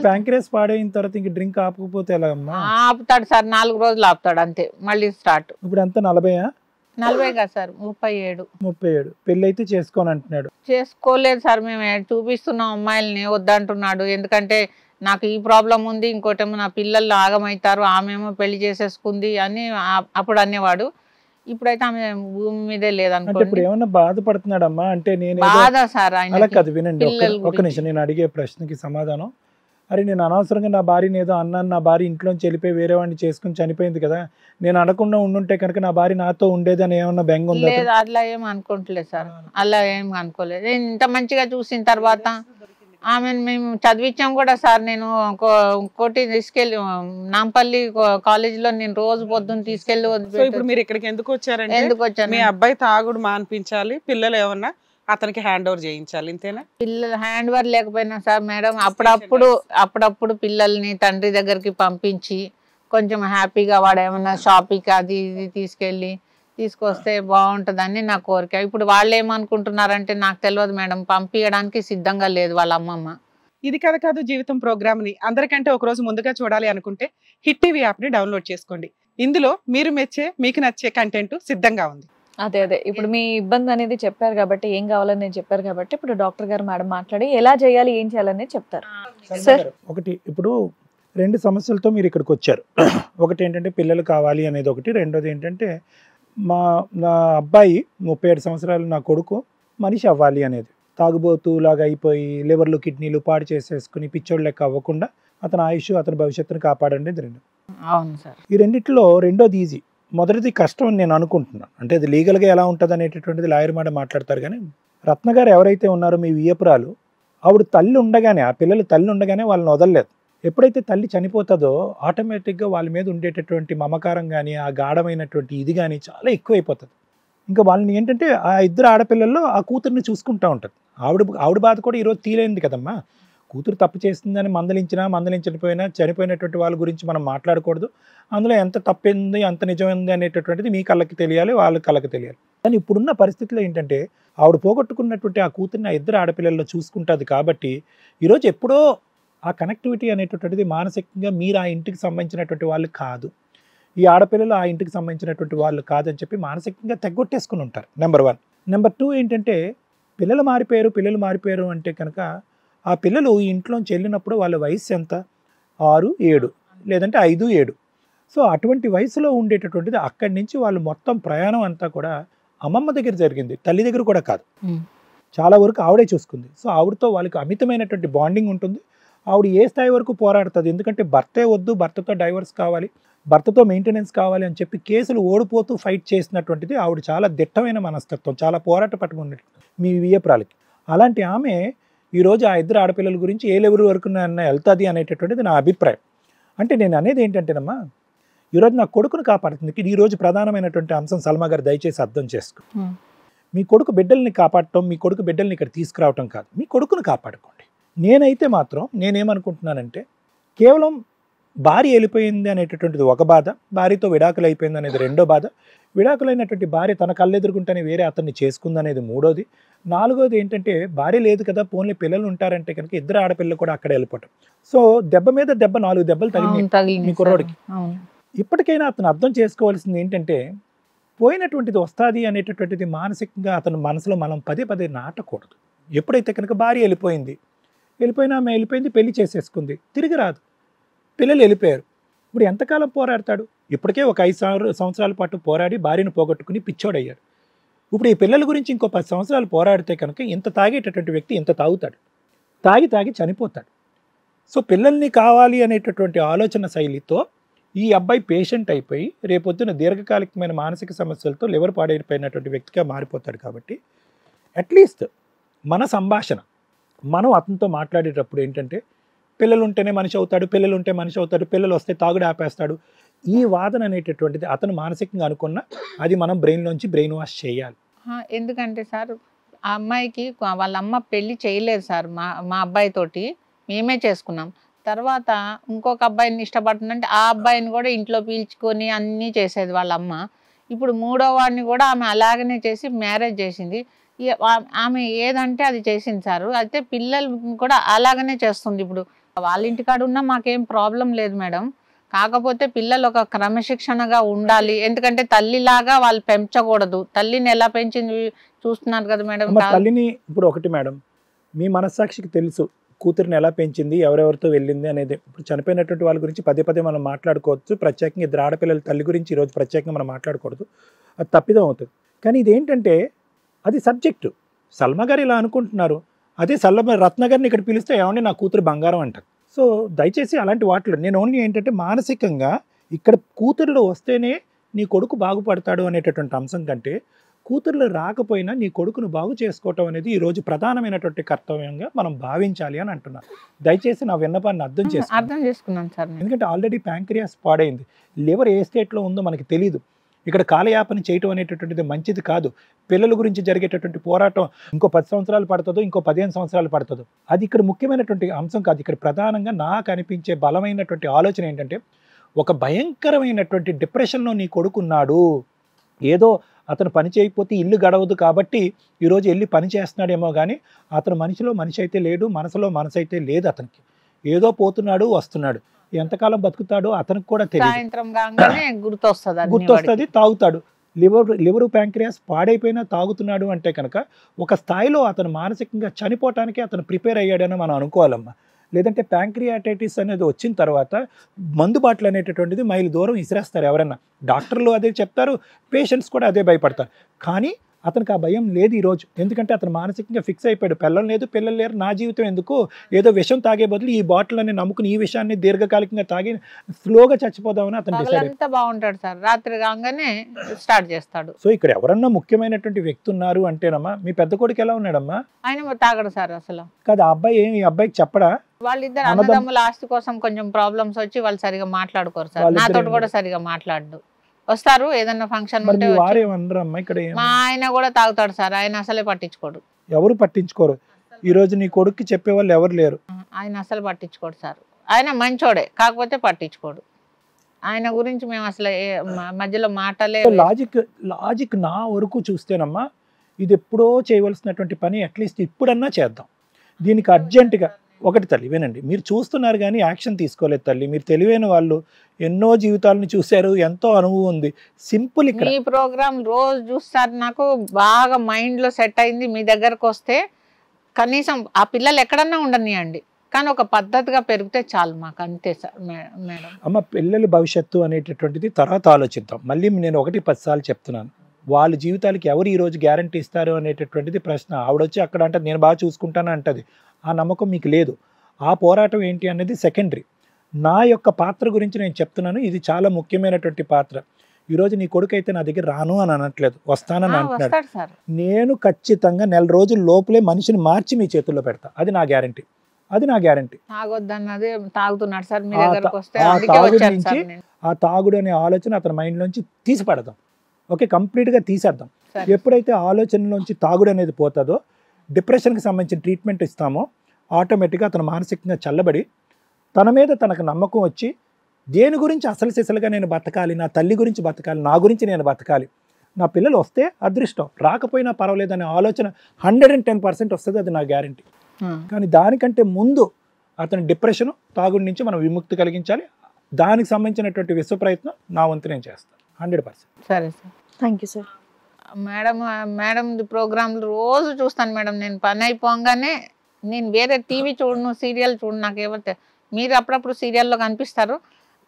ప్యాంక్రియాస్ పాడైన తర్వాత ఇంక డ్రింక్ ఆపకపోతే ఎలాగమ్మా? ఆపుతాడు సార్, 4 రోజులు ఆపుతాడు అంతే, మళ్ళీ స్టార్ట్. ఇప్పుడు అంతా 40 కాదు సార్, 37. పెళ్లి అయితే చేసుకోని అంటున్నాడు. చేసుకోలేదు సార్, మేము చూపిస్తున్నాం అమ్మాయిల్ని, వద్దంటున్నాడు. ఎందుకంటే నాకు ఈ ప్రాబ్లం ఉంది, ఇంకోటేమో నా పిల్లలు ఆగమవుతారు, ఆమెమో పెళ్లి చేసేసుకుంది అని అప్పుడు అనేవాడు. ఇప్పుడైతే ఆమె భూమి మీదే లేదనుకో. ఇప్పుడు ఏమన్నా బాధపడుతున్నాడమ్మా? అంటే నేను బాధ సార్ అలా కాదు, వినండి ఒక్క నిమిషం. నేను అడిగే ప్రశ్నకి సమాధానం. అరే నేను అనవసరంగా నా భార్యని ఏదో అన్నాను, నా భార్య ఇంట్లోంచి వెళ్ళిపోయి వేరే వాడిని చేసుకుని చనిపోయింది కదా, నేను అనకుండా ఉండుంటే కనుక నా భార్య నాతో ఉండేది అని ఏమన్నా బెంగ ఉందా? లేదు, అట్లా ఏం అనుకోవట్లేదు సార్, అలా ఏం అనుకోలేదు. ఇంత మంచిగా చూసిన తర్వాత ఆమెను మేము చదివించాం కూడా సార్. నేను ఇంకోటి తీసుకెళ్ళి నాంపల్లి కాలేజీలో నేను రోజు పొద్దున్న తీసుకెళ్ళి. ఇప్పుడు మీరు ఇక్కడికి ఎందుకు వచ్చారు? మీ అబ్బాయి తాగుడు మాన్పించాలి, పిల్లలు ఏమన్నా అతనికి హ్యాండ్ ఓవర్ చేయించాలి, ఇంతేనా? పిల్లలు హ్యాండ్ ఓవర్ లేకపోయినా సార్ మేడం, అప్పుడప్పుడు పిల్లల్ని తండ్రి దగ్గరికి పంపించి కొంచెం హ్యాపీగా వాడు ఏమన్నా షాపింగ్ అది ఇది తీసుకొస్తే బాగుంటుందని నా కోరిక. ఇప్పుడు వాళ్ళు ఏమనుకుంటున్నారంటే నాకు తెలియదు మేడం, పంపించడానికి సిద్ధంగా లేదు వాళ్ళ అమ్మమ్మ. ఇది కథ కాదు జీవితం ప్రోగ్రామ్ ని అందరికంటే ఒక రోజు ముందుగా చూడాలి అనుకుంటే హిట్ టీవీ యాప్ ని డౌన్లోడ్ చేసుకోండి. ఇందులో మీరు మెచ్చే, మీకు నచ్చే కంటెంట్ సిద్ధంగా ఉంది. అదే ఇప్పుడు మీ ఇబ్బంది అనేది చెప్పారు కాబట్టి, ఏం కావాలని చెప్పారు కాబట్టి, ఇప్పుడు డాక్టర్ గారు మేడం మాట్లాడి ఎలా చేయాలి, ఏం చేయాలని చెప్తారు. సార్, ఒకటి, ఇప్పుడు 2 సమస్యలతో మీరు ఇక్కడికి వచ్చారు. ఒకటి ఏంటంటే పిల్లలు కావాలి అనేది ఒకటి, రెండోది ఏంటంటే నా అబ్బాయి 37 సంవత్సరాలు నా కొడుకు మనిషి అవ్వాలి అనేది. తాగుబోతూ లాగా అయిపోయి లివర్లు కిడ్నీలు పాడు చేసేసుకుని పిచ్చోడు లెక్క అవ్వకుండా అతని ఆయుష్, అతని భవిష్యత్తును కాపాడండి. అవును సార్. ఈ రెండిట్లో రెండోది ఈజీ, మొదటిది కష్టం అని నేను అనుకుంటున్నాను. అంటే అది లీగల్గా ఎలా ఉంటుంది అనేటటువంటిది లాయర్ మాట మాట్లాడతారు. కానీ రత్న గారు ఎవరైతే ఉన్నారో మీ వియ్యపురాలు, ఆవిడ తల్లి ఉండగానే, ఆ పిల్లలు తల్లి ఉండగానే వాళ్ళని వదలలేదు. ఎప్పుడైతే తల్లి చనిపోతుందో ఆటోమేటిక్గా వాళ్ళ మీద ఉండేటటువంటి మమకారం కానీ, ఆ గాఢమైనటువంటి ఇది కానీ చాలా ఎక్కువైపోతుంది. ఇంకా వాళ్ళని ఏంటంటే ఆ 2 ఆడపిల్లల్లో ఆ కూతుర్ని చూసుకుంటూ ఉంటుంది. ఆవిడ బాధ కూడా ఈరోజు తీరైంది కదమ్మా. కూతురు తప్పు చేస్తుందని మందలించకపోయినా చనిపోయినటువంటి వాళ్ళ గురించి మనం మాట్లాడకూడదు. అందులో ఎంత తప్పింది, ఎంత నిజమైంది అనేటటువంటిది మీ కళ్ళకి తెలియాలి, వాళ్ళ కళ్ళకి తెలియాలి. కానీ ఇప్పుడున్న పరిస్థితిలో ఏంటంటే ఆవిడ పోగొట్టుకున్నటువంటి ఆ కూతుర్ని ఆ 2 ఆడపిల్లల్లో చూసుకుంటుంది. కాబట్టి ఈరోజు ఎప్పుడో ఆ కనెక్టివిటీ అనేటటువంటిది మానసికంగా మీరు ఆ ఇంటికి సంబంధించినటువంటి వాళ్ళు కాదు, ఈ ఆడపిల్లలు ఆ ఇంటికి సంబంధించినటువంటి వాళ్ళు కాదని చెప్పి మానసికంగా తెగొట్టేసుకుని ఉంటారు. నెంబర్ 1. నెంబర్ 2 ఏంటంటే పిల్లలు మారిపోయారు అంటే కనుక ఆ పిల్లలు ఈ ఇంట్లోంచి వెళ్ళినప్పుడు వాళ్ళ వయసు ఎంత? 6, 7 లేదంటే 5, 7. సో అటువంటి వయసులో ఉండేటటువంటిది అక్కడి నుంచి వాళ్ళు మొత్తం ప్రయాణం అంతా కూడా అమ్మమ్మ దగ్గర జరిగింది, తల్లి దగ్గర కూడా కాదు. చాలా వరకు ఆవిడే చూసుకుంది. సో ఆవిడతో వాళ్ళకి అమితమైనటువంటి బాండింగ్ ఉంటుంది. ఆవిడ ఏ స్థాయి వరకు పోరాడుతుంది, ఎందుకంటే భర్తే వద్దు, భర్తతో డైవర్స్ కావాలి, భర్తతో మెయింటెనెన్స్ కావాలి అని చెప్పి కేసులు ఓడిపోతూ ఫైట్ చేసినటువంటిది ఆవిడ. చాలా దిట్టమైన మనస్తత్వం, చాలా పోరాట పట్టుకున్నట్టు మీ వియ్యపురాలకి. అలాంటి ఆమె ఈరోజు ఆ 2 ఆడపిల్లల గురించి ఏ లెవెల్ వరకు వెళ్తుంది అనేటటువంటిది నా అభిప్రాయం. అంటే నేను అనేది ఏంటంటేనమ్మా, ఈరోజు నా కొడుకును కాపాడుతుంది. ఈరోజు ప్రధానమైనటువంటి అంశం సల్మా గారు దయచేసి అర్థం చేసుకో. మీ కొడుకు బిడ్డల్ని కాపాడటం, మీ కొడుకు బిడ్డల్ని ఇక్కడ తీసుకురావటం కాదు, మీ కొడుకును కాపాడుకోండి. నేనైతే మాత్రం నేనేమనుకుంటున్నానంటే కేవలం భార్య వెళ్ళిపోయింది అనేటటువంటిది ఒక బాధ, భార్యతో విడాకులు అయిపోయింది అనేది రెండో బాధ, విడాకులైనటువంటి భార్య తన కళ్ళెదురుకుంటేనే వేరే అతన్ని చేసుకుంది అనేది మూడోది, నాలుగోది ఏంటంటే భార్య లేదు కదా పోన్లే పిల్లలు ఉంటారంటే కనుక 2 ఆడపిల్లలు కూడా అక్కడే వెళ్ళిపోవటం. సో దెబ్బ మీద దెబ్బ 4 దెబ్బలు తగిలినాయి మీ కుర్రోడికి. ఇప్పటికైనా అతను అర్థం చేసుకోవాల్సింది ఏంటంటే పోయినటువంటిది వస్తుంది అనేటటువంటిది మానసికంగా అతను మనసులో మనం పదే నాటకూడదు. ఎప్పుడైతే కనుక భార్య వెళ్ళిపోయింది, ఆమె వెళ్ళిపోయింది, పెళ్లి చేసేసుకుంది, తిరిగి రాదు. పిల్లలు వెళ్ళిపోయారు. ఇప్పుడు ఎంతకాలం పోరాడతాడు? ఇప్పటికే ఒక 5 సంవత్సరాల పాటు పోరాడి భార్యను పోగొట్టుకుని పిచ్చోడయ్యాడు. ఇప్పుడు ఈ పిల్లల గురించి ఇంకో 10 సంవత్సరాలు పోరాడితే కనుక ఇంత తాగేటటువంటి వ్యక్తి ఇంత తాగుతాడు, తాగి చనిపోతాడు. సో పిల్లల్ని కావాలి అనేటటువంటి ఆలోచన శైలితో ఈ అబ్బాయి పేషెంట్ అయిపోయి రేపొద్దున దీర్ఘకాలికమైన మానసిక సమస్యలతో లివర్ పాడైపోయినటువంటి వ్యక్తిగా మారిపోతాడు. కాబట్టి అట్లీస్ట్ మన సంభాషణ, మనం అతనితో మాట్లాడేటప్పుడు ఏంటంటే పిల్లలు ఉంటేనే మనిషి అవుతాడు, పిల్లలు ఉంటే మనిషి అవుతాడు, పిల్లలు వస్తే తాగుడు ఆపేస్తాడు, ఈ వాదన అనేటటువంటిది అతను మానసికంగా అనుకున్న అది మనం బ్రెయిన్లోంచి బ్రెయిన్ వాష్ చేయాలి. ఎందుకంటే సార్ ఆ అమ్మాయికి వాళ్ళ అమ్మ పెళ్లి చేయలేదు సార్, మా అబ్బాయితోటి మేమే చేసుకున్నాం. తర్వాత ఇంకొక అబ్బాయిని ఇష్టపడుతుందంటే ఆ అబ్బాయిని కూడా ఇంట్లో పీల్చుకొని అన్నీ చేసేది వాళ్ళ అమ్మ. ఇప్పుడు మూడో వాడిని కూడా ఆమె అలాగనే చేసి మ్యారేజ్ చేసింది. ఆమె ఏదంటే అది చేసింది సార్. అయితే పిల్లలు కూడా అలాగనే చేస్తుంది. ఇప్పుడు వాళ్ళ ఇంటికాడ ఉన్నా మాకేం ప్రాబ్లం లేదు మేడం. కాకపోతే పిల్లలు ఒక క్రమశిక్షణగా ఉండాలి. ఎందుకంటే తల్లిలాగా వాళ్ళు పెంచకూడదు. తల్లిని ఎలా పెంచింది చూస్తున్నారు కదా మేడం. తల్లిని ఇప్పుడు ఒకటి మేడం, మీ మనస్సాక్షికి తెలుసు కూతురిని ఎలా పెంచింది, ఎవరెవరితో వెళ్ళింది అనేది. ఇప్పుడు చనిపోయినటువంటి వాళ్ళ గురించి పదే మనం మాట్లాడుకోవచ్చు. ప్రత్యేకంగా ఇద్దరు ఆడపిల్లల తల్లి గురించి ఈరోజు ప్రత్యేకంగా మనం మాట్లాడకూడదు, అది తప్పిదం అవుతుంది. కానీ ఇదేంటంటే అది సబ్జెక్టు. సల్మా గారు ఇలా అనుకుంటున్నారు, అదే రత్న గారిని ఇక్కడ పిలిస్తే ఏమండి నా కూతురు బంగారం అంటారు. సో దయచేసి అలాంటి వాటిలో నేను ఓన్లీ ఏంటంటే మానసికంగా ఇక్కడ కూతురులు వస్తేనే నీ కొడుకు బాగుపడతాడు అనేటటువంటి అంశం కంటే కూతురులు రాకపోయినా నీ కొడుకును బాగు చేసుకోవటం అనేది ఈరోజు ప్రధానమైనటువంటి కర్తవ్యంగా మనం భావించాలి అని అంటున్నాను. దయచేసి నా విన్నపాన్ని అర్థం చేసుకున్నాను సార్. ఎందుకంటే ఆల్రెడీ ప్యాంక్రియాస్ పాడైంది, లివర్ ఏ స్టేట్లో ఉందో మనకి తెలియదు. ఇక్కడ కాలయాపన చేయటం అనేటటువంటిది మంచిది కాదు. పిల్లల గురించి జరిగేటటువంటి పోరాటం ఇంకో 10 సంవత్సరాలు పడుతుందో ఇంకో 15 సంవత్సరాలు పడుతుందో అది ఇక్కడ ముఖ్యమైనటువంటి అంశం కాదు. ఇక్కడ ప్రధానంగా నాకు అనిపించే బలమైనటువంటి ఆలోచన ఏంటంటే ఒక భయంకరమైనటువంటి డిప్రెషన్లో నీ కొడుకున్నాడు. ఏదో అతను పని చేయకపోతే ఇల్లు గడవదు కాబట్టి ఈరోజు వెళ్ళి పని చేస్తున్నాడేమో కానీ అతను మనిషిలో మనిషి అయితే లేడు, మనసులో మనసు అయితే లేదు. అతనికి ఏదో పోతున్నాడు వస్తున్నాడు, ఎంతకాలం బతుకుతాడో అతనికి కూడా తెలియదు. గుర్తొస్తుంది, తాగుతాడు. లివరు ప్యాంక్రియాస్ పాడైపోయినా తాగుతున్నాడు అంటే కనుక ఒక స్థాయిలో అతను మానసికంగా చనిపోవటానికి అతను ప్రిపేర్ అయ్యాడని మనం అనుకోవాలమ్మా. లేదంటే ప్యాంక్రియాటైటిస్ అనేది వచ్చిన తర్వాత మందుబాట్లు అనేటటువంటిది మైలు దూరం ఇసిరేస్తారు ఎవరన్నా. డాక్టర్లు అదే చెప్తారు, పేషెంట్స్ కూడా అదే భయపడతారు. కానీ అతనికి ఆ భయం లేదు ఈరోజు. ఎందుకంటే అతను మానసికంగా ఫిక్స్ అయిపోయాడు, పిల్లలు లేదు, పిల్లలు లేరు, నా జీవితం ఎందుకు, ఏదో విషం తాగే బదులు ఈ బాటిల్ అని నమ్ముకుని ఈ విషయాన్ని దీర్ఘకాలికంగా తాగి స్లోగా చచ్చిపోదామని అతను డిసైడ్. బాగుంటాడు సార్, రాత్రి కాగానే స్టార్ట్ చేస్తాడు. సో ఇక్కడ ఎవరన్నా ముఖ్యమైనటువంటి వ్యక్తి ఉన్నారు అంటేనమ్మా, మీ పెద్ద కొడుకు ఎలా ఉన్నాడమ్మా? ఆయన తాగడు సార్ అసలు. కాదు ఆ అబ్బాయి ఏమి, ఈ అబ్బాయికి చెప్పడా? వాళ్ళిద్దరు అన్నదమ్ముల ఆస్తి కోసం కొంచెం ప్రాబ్లమ్స్ వచ్చి వాళ్ళు సరిగా మాట్లాడుకోరు సార్. నాతో కూడా సరిగా మాట్లాడు. వస్తారు ఏదన్నా ఫంక్షన్ ఉంటే, మా ఆయన కూడా తాగుతాడు సార్. ఆయన అసలే పట్టించుకోడు. ఎవరు పట్టించుకోరు ఈ రోజు? నీ కొడుక్కి చెప్పే వాళ్ళు ఎవరు లేరు. ఆయన అసలు పట్టించుకోడు సార్. ఆయన మంచోడే, కాకపోతే పట్టించుకోడు. ఆయన గురించి మేము అసలు మధ్యలో మాటలే. లాజిక్ నా వరకు చూస్తేనమ్మా ఇది ఎప్పుడో చేయవలసినటువంటి పని అట్లీస్ట్ ఇప్పుడన్నా చేద్దాం. దీనికి అర్జెంటుగా ఒకటి తల్లి వినండి, మీరు చూస్తున్నారు కానీ యాక్షన్ తీసుకోలేదు తల్లి. మీరు తెలివైన వాళ్ళు, ఎన్నో జీవితాలను చూశారు, ఎంతో అనుభవం ఉంది. సింపుల్ ఇక్కడ ఈ ప్రోగ్రామ్ రోజు చూస్తారు, నాకు బాగా మైండ్లో సెట్ అయింది. మీ దగ్గరకు వస్తే కనీసం ఆ పిల్లలు ఎక్కడన్నా ఉండనియండి, కానీ ఒక పద్ధతిగా పెరిగితే చాలు మాకు, అంతే సార్ మేడం. అమ్మ పిల్లల భవిష్యత్తు అనేటటువంటిది తర్వాత ఆలోచిద్దాం. మళ్ళీ నేను 1-10 సార్లు చెప్తున్నాను, వాళ్ళ జీవితాలకి ఎవరు ఈరోజు గ్యారంటీ ఇస్తారు అనేటటువంటిది ప్రశ్న. ఆవిడొచ్చి అక్కడ అంటే నేను బాగా చూసుకుంటాను అంటది, ఆ నమ్మకం మీకు లేదు. ఆ పోరాటం ఏంటి అనేది సెకండరీ. నా యొక్క పాత్ర గురించి నేను చెప్తున్నాను, ఇది చాలా ముఖ్యమైనటువంటి పాత్ర. ఈరోజు నీ కొడుకు అయితే నా దగ్గర రాను అని అనట్లేదు, వస్తానని అంటున్నాడు. నేను ఖచ్చితంగా 1 నెల రోజుల లోపలే మనిషిని మార్చి మీ చేతుల్లో పెడతా, అది నా గ్యారంటీ. తాగుతున్నాడు సార్, ఆ తాగుడు అనే ఆలోచన అతని మైండ్లోంచి తీసి పడదాం. ఓకే, కంప్లీట్గా తీసేద్దాం. ఎప్పుడైతే ఆలోచనలోంచి తాగుడు అనేది పోతుందో, డిప్రెషన్కి సంబంధించిన ట్రీట్మెంట్ ఇస్తామో, ఆటోమేటిక్గా అతను మానసికంగా చల్లబడి తన మీద తనకు నమ్మకం వచ్చి దేని గురించి అసలు సిసలుగా నేను బతకాలి, నా తల్లి గురించి బతకాలి, నా గురించి నేను బతకాలి, నా పిల్లలు వస్తే అదృష్టం, రాకపోయినా పర్వాలేదు అనే ఆలోచన 110% వస్తుంది, అది నా గ్యారంటీ. కానీ దానికంటే ముందు అతని డిప్రెషన్, తాగుడి నుంచి మనం విముక్తి కలిగించాలి. దానికి సంబంధించినటువంటి విశ్వ ప్రయత్నం నా వంతు నేను చేస్తాను 100%. సరే sir, thank you sir. Madam ప్రోగ్రాంలు రోజు చూస్తాను మేడం. నేను పని అయిపోగానే నేను వేరే టీవీ చూడను, సీరియల్ చూడను, నాకు మీరు అప్పుడప్పుడు సీరియల్లో కనిపిస్తారు,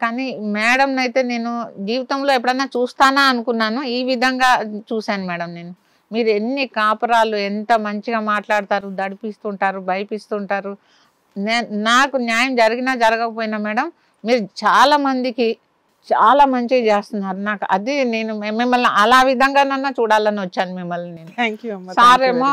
కానీ మేడం అయితే నేను జీవితంలో ఎప్పుడన్నా చూస్తానా అనుకున్నాను. ఈ విధంగా చూశాను మేడం నేను. మీరు ఎన్ని కాపురాలు ఎంత మంచిగా మాట్లాడతారు, దడిపిస్తుంటారు, భయపిస్తుంటారు. నాకు న్యాయం జరిగినా జరగకపోయినా మేడం మీరు చాలా మందికి చాలా మంచిగా చేస్తున్నారు. నాకు అది నేను మిమ్మల్ని అలా విధంగానన్నా చూడాలని వచ్చాను మిమ్మల్ని నేను. థ్యాంక్ యూ అమ్మ. సార్ ఏమో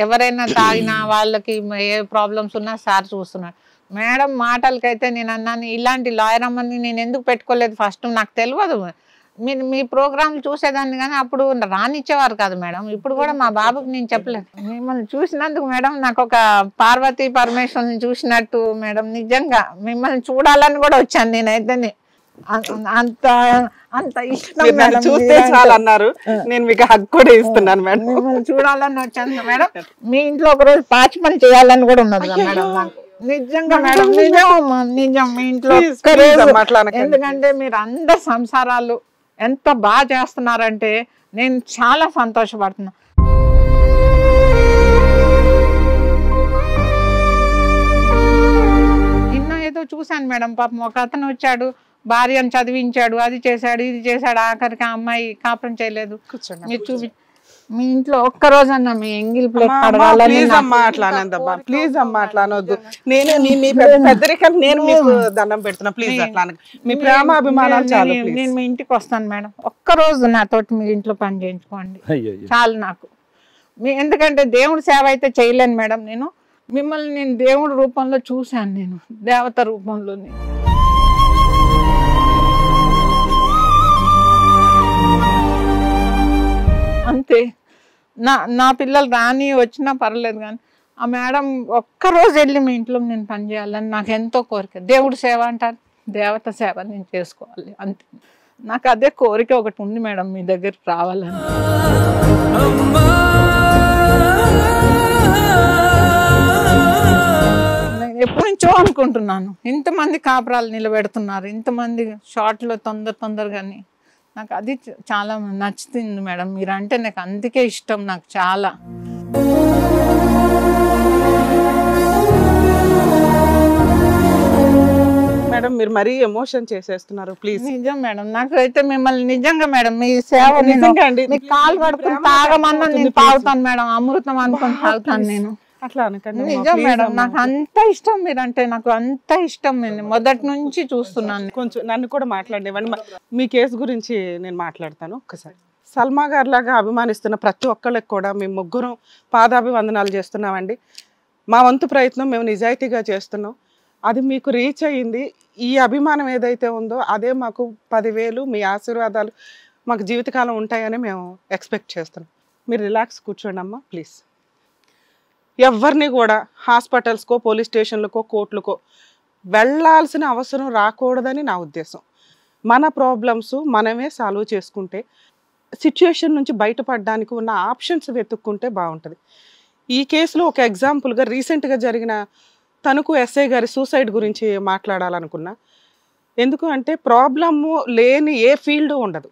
ఎవరైనా తాగినా వాళ్ళకి ఏ ప్రాబ్లమ్స్ ఉన్నా సార్ చూస్తున్నారు. మేడం మాటలకైతే నేను అన్నాను ఇలాంటి లాయర్ అమ్మని నేను ఎందుకు పెట్టుకోలేదు ఫస్ట్, నాకు తెలియదు. మీరు మీ ప్రోగ్రాంలు చూసేదాన్ని కానీ అప్పుడు రానిచ్చేవారు కాదు మేడం. ఇప్పుడు కూడా మా బాబుకి నేను చెప్పలేదు. మిమ్మల్ని చూసినందుకు మేడం నాకు ఒక పార్వతీ పరమేశ్వరుని చూసినట్టు మేడం. నిజంగా మిమ్మల్ని చూడాలని కూడా వచ్చాను నేనైతే. అంత అంత ఇష్టం మేడం. చూస్తే చాలా అన్నారు, నేను మీకు హక్ కూడా ఇస్తున్నాను మేడం. మిమ్మల్ని చూడాలని వచ్చాను మేడం. మీ ఇంట్లో ఒకరోజు పాచి పని చేయాలని కూడా ఉన్నది మేడం నాకు. నిజంగా మేడం, నిజం మీ ఇంట్లో. ఎందుకంటే మీరు అందరు సంసారాలు ఎంత బాగా చేస్తున్నారంటే నేను చాలా సంతోషపడుతున్నా. నిన్న ఏదో చూశాను మేడం, పాపం ఒక అతను వచ్చాడు, భార్యను చదివించాడు, అది చేశాడు ఇది చేశాడు, ఆఖరికి ఆ అమ్మాయి కాపురం చేయలేదు. మీరు చూపి మీ ఇంట్లో ఒక్కరోజన్నా మీ ఎంగిల్ ప్లేట్ కడగాలని. ప్లీజ్ అమ్మా అట్లా అనద్దమ్మా, ప్లీజ్ అమ్మా అట్లా అనొద్దు. నేను మీ పెద్దరికం నేను మీకు దండం పెడుతున్నా, ప్లీజ్ అట్లా అనకు. మీ ప్రేమ అభిమానాలు చాలు. నేను మీ ఇంటికి వస్తాను మేడం, ఒక్కరోజు నాతోటి మీ ఇంట్లో పని చేయించుకోండి చాలు నాకు. ఎందుకంటే దేవుడి సేవ అయితే చేయలేను మేడం. నేను మిమ్మల్ని నేను దేవుడి రూపంలో చూశాను, నేను దేవత రూపంలో. అంతే. నా పిల్లలు రాని వచ్చినా పర్లేదు, కానీ ఆ మేడం ఒక్కరోజు వెళ్ళి మీ ఇంట్లో నేను పని చేయాలని నాకు ఎంతో కోరిక. దేవుడి సేవ అంటారు, దేవత సేవ నేను చేసుకోవాలి అంతే. నాకు అదే కోరిక ఒకటి ఉంది మేడం, మీ దగ్గరికి రావాలని. నేను ఎప్పటి నుంచో అనుకుంటున్నాను, ఇంతమంది కాపురాలు నిలబెడుతున్నారు, ఇంతమంది షార్ట్లో తొందరగానే. నాకు అది చాలా నచ్చుతుంది మేడం, మీరంటే నాకు అందుకే ఇష్టం నాకు చాలా. మేడం మీరు మరీ ఎమోషన్ చేసేస్తున్నారు, ప్లీజ్. నిజం మేడం, నాకు అయితే మిమ్మల్ని నిజంగా మేడం మీ సేవ మీకు కాలు పడుకుని తాగమన్నా నేను తాగుతాను మేడం, అమృతం అనుకుని తాగుతాను నేను. అట్లా అనకండి. నిజం మేడం, నాకు అంత ఇష్టం మీరంటే, నాకు అంత ఇష్టం. నేను మొదటి నుంచి చూస్తున్నాను. కొంచెం నన్ను కూడా మాట్లాడేవండి. మీ కేసు గురించి నేను మాట్లాడతాను ఒక్కసారి. సల్మా గారి లాగా అభిమానిస్తున్న ప్రతి ఒక్కళ్ళకి కూడా మేము ముగ్గురం పాదాభివందనాలు చేస్తున్నామండి. మా వంతు ప్రయత్నం మేము నిజాయితీగా చేస్తున్నాం, అది మీకు రీచ్ అయ్యింది. ఈ అభిమానం ఏదైతే ఉందో అదే మాకు 10,000 మీ ఆశీర్వాదాలు మాకు జీవితకాలం ఉంటాయని మేము ఎక్స్పెక్ట్ చేస్తున్నాం. మీరు రిలాక్స్ కూర్చోండి అమ్మా ప్లీజ్. ఎవరిని కూడా హాస్పిటల్స్కో పోలీస్ స్టేషన్లకో కోర్టులకో వెళ్ళాల్సిన అవసరం రాకూడదని నా ఉద్దేశం. మన ప్రాబ్లమ్స్ మనమే సాల్వ్ చేసుకుంటే, సిచ్యుయేషన్ నుంచి బయటపడడానికి ఉన్న ఆప్షన్స్ వెతుక్కుంటే బాగుంటుంది. ఈ కేసులో ఒక ఎగ్జాంపుల్గా రీసెంట్గా జరిగిన తణుకు ఎస్ఐ గారి సూసైడ్ గురించి మాట్లాడాలనుకున్నా. ఎందుకు అంటే ప్రాబ్లము లేని ఏ ఫీల్డ్ ఉండదు.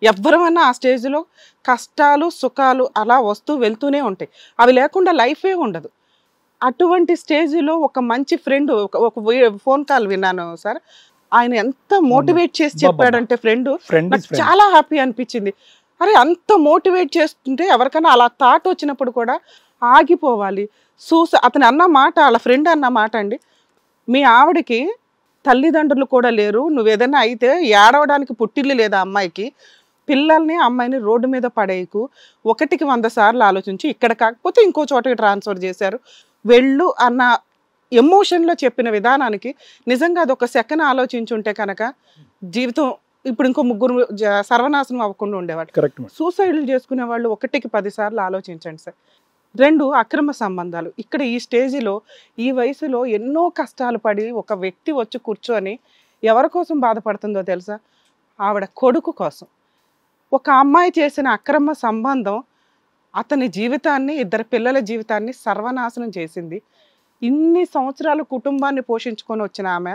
ఎవ్వరమన్నా ఆ స్టేజ్లో కష్టాలు సుఖాలు అలా వస్తూ వెళ్తూనే ఉంటాయి, అవి లేకుండా లైఫే ఉండదు. అటువంటి స్టేజ్లో ఒక మంచి ఫ్రెండ్, ఒక ఫోన్ కాల్ విన్నాను సార్, ఆయన ఎంత మోటివేట్ చేసి చెప్పాడంటే ఫ్రెండ్, నాకు చాలా హ్యాపీ అనిపించింది. అరే అంత మోటివేట్ చేస్తుంటే ఎవరికైనా అలా థాట్ వచ్చినప్పుడు కూడా ఆగిపోవాలి. అతను అన్న మాట, వాళ్ళ ఫ్రెండ్ అన్న మాట అండి, మీ ఆవిడకి తల్లిదండ్రులు కూడా లేరు, నువ్వేదైనా అయితే ఏడవడానికి పుట్టిల్లు లేదా అమ్మాయికి, పిల్లల్ని అమ్మాయిని రోడ్డు మీద పడేయకు, 1కి 100 సార్లు ఆలోచించి ఇక్కడ కాకపోతే ఇంకో చోటకి ట్రాన్స్ఫర్ చేశారు వెళ్ళు అన్న ఎమోషన్లో చెప్పిన విధానానికి నిజంగా అది ఒక సెకండ్ ఆలోచించుంటే కనుక జీవితం ఇప్పుడు ఇంకో 3 సర్వనాశనం అవ్వకుండా ఉండేవాళ్ళు. సూసైడ్లు చేసుకునే వాళ్ళు 1కి 10 సార్లు ఆలోచించండి సార్. 2 అక్రమ సంబంధాలు. ఇక్కడ ఈ స్టేజ్లో ఈ వయసులో ఎన్నో కష్టాలు పడి ఒక వ్యక్తి వచ్చి కూర్చొని ఎవరి కోసం బాధపడుతుందో తెలుసా? ఆవిడ కొడుకు కోసం. ఒక అమ్మాయి చేసిన అక్రమ సంబంధం అతని జీవితాన్ని, 2 పిల్లల జీవితాన్ని సర్వనాశనం చేసింది. ఇన్ని సంవత్సరాలు కుటుంబాన్ని పోషించుకొని వచ్చిన ఆమె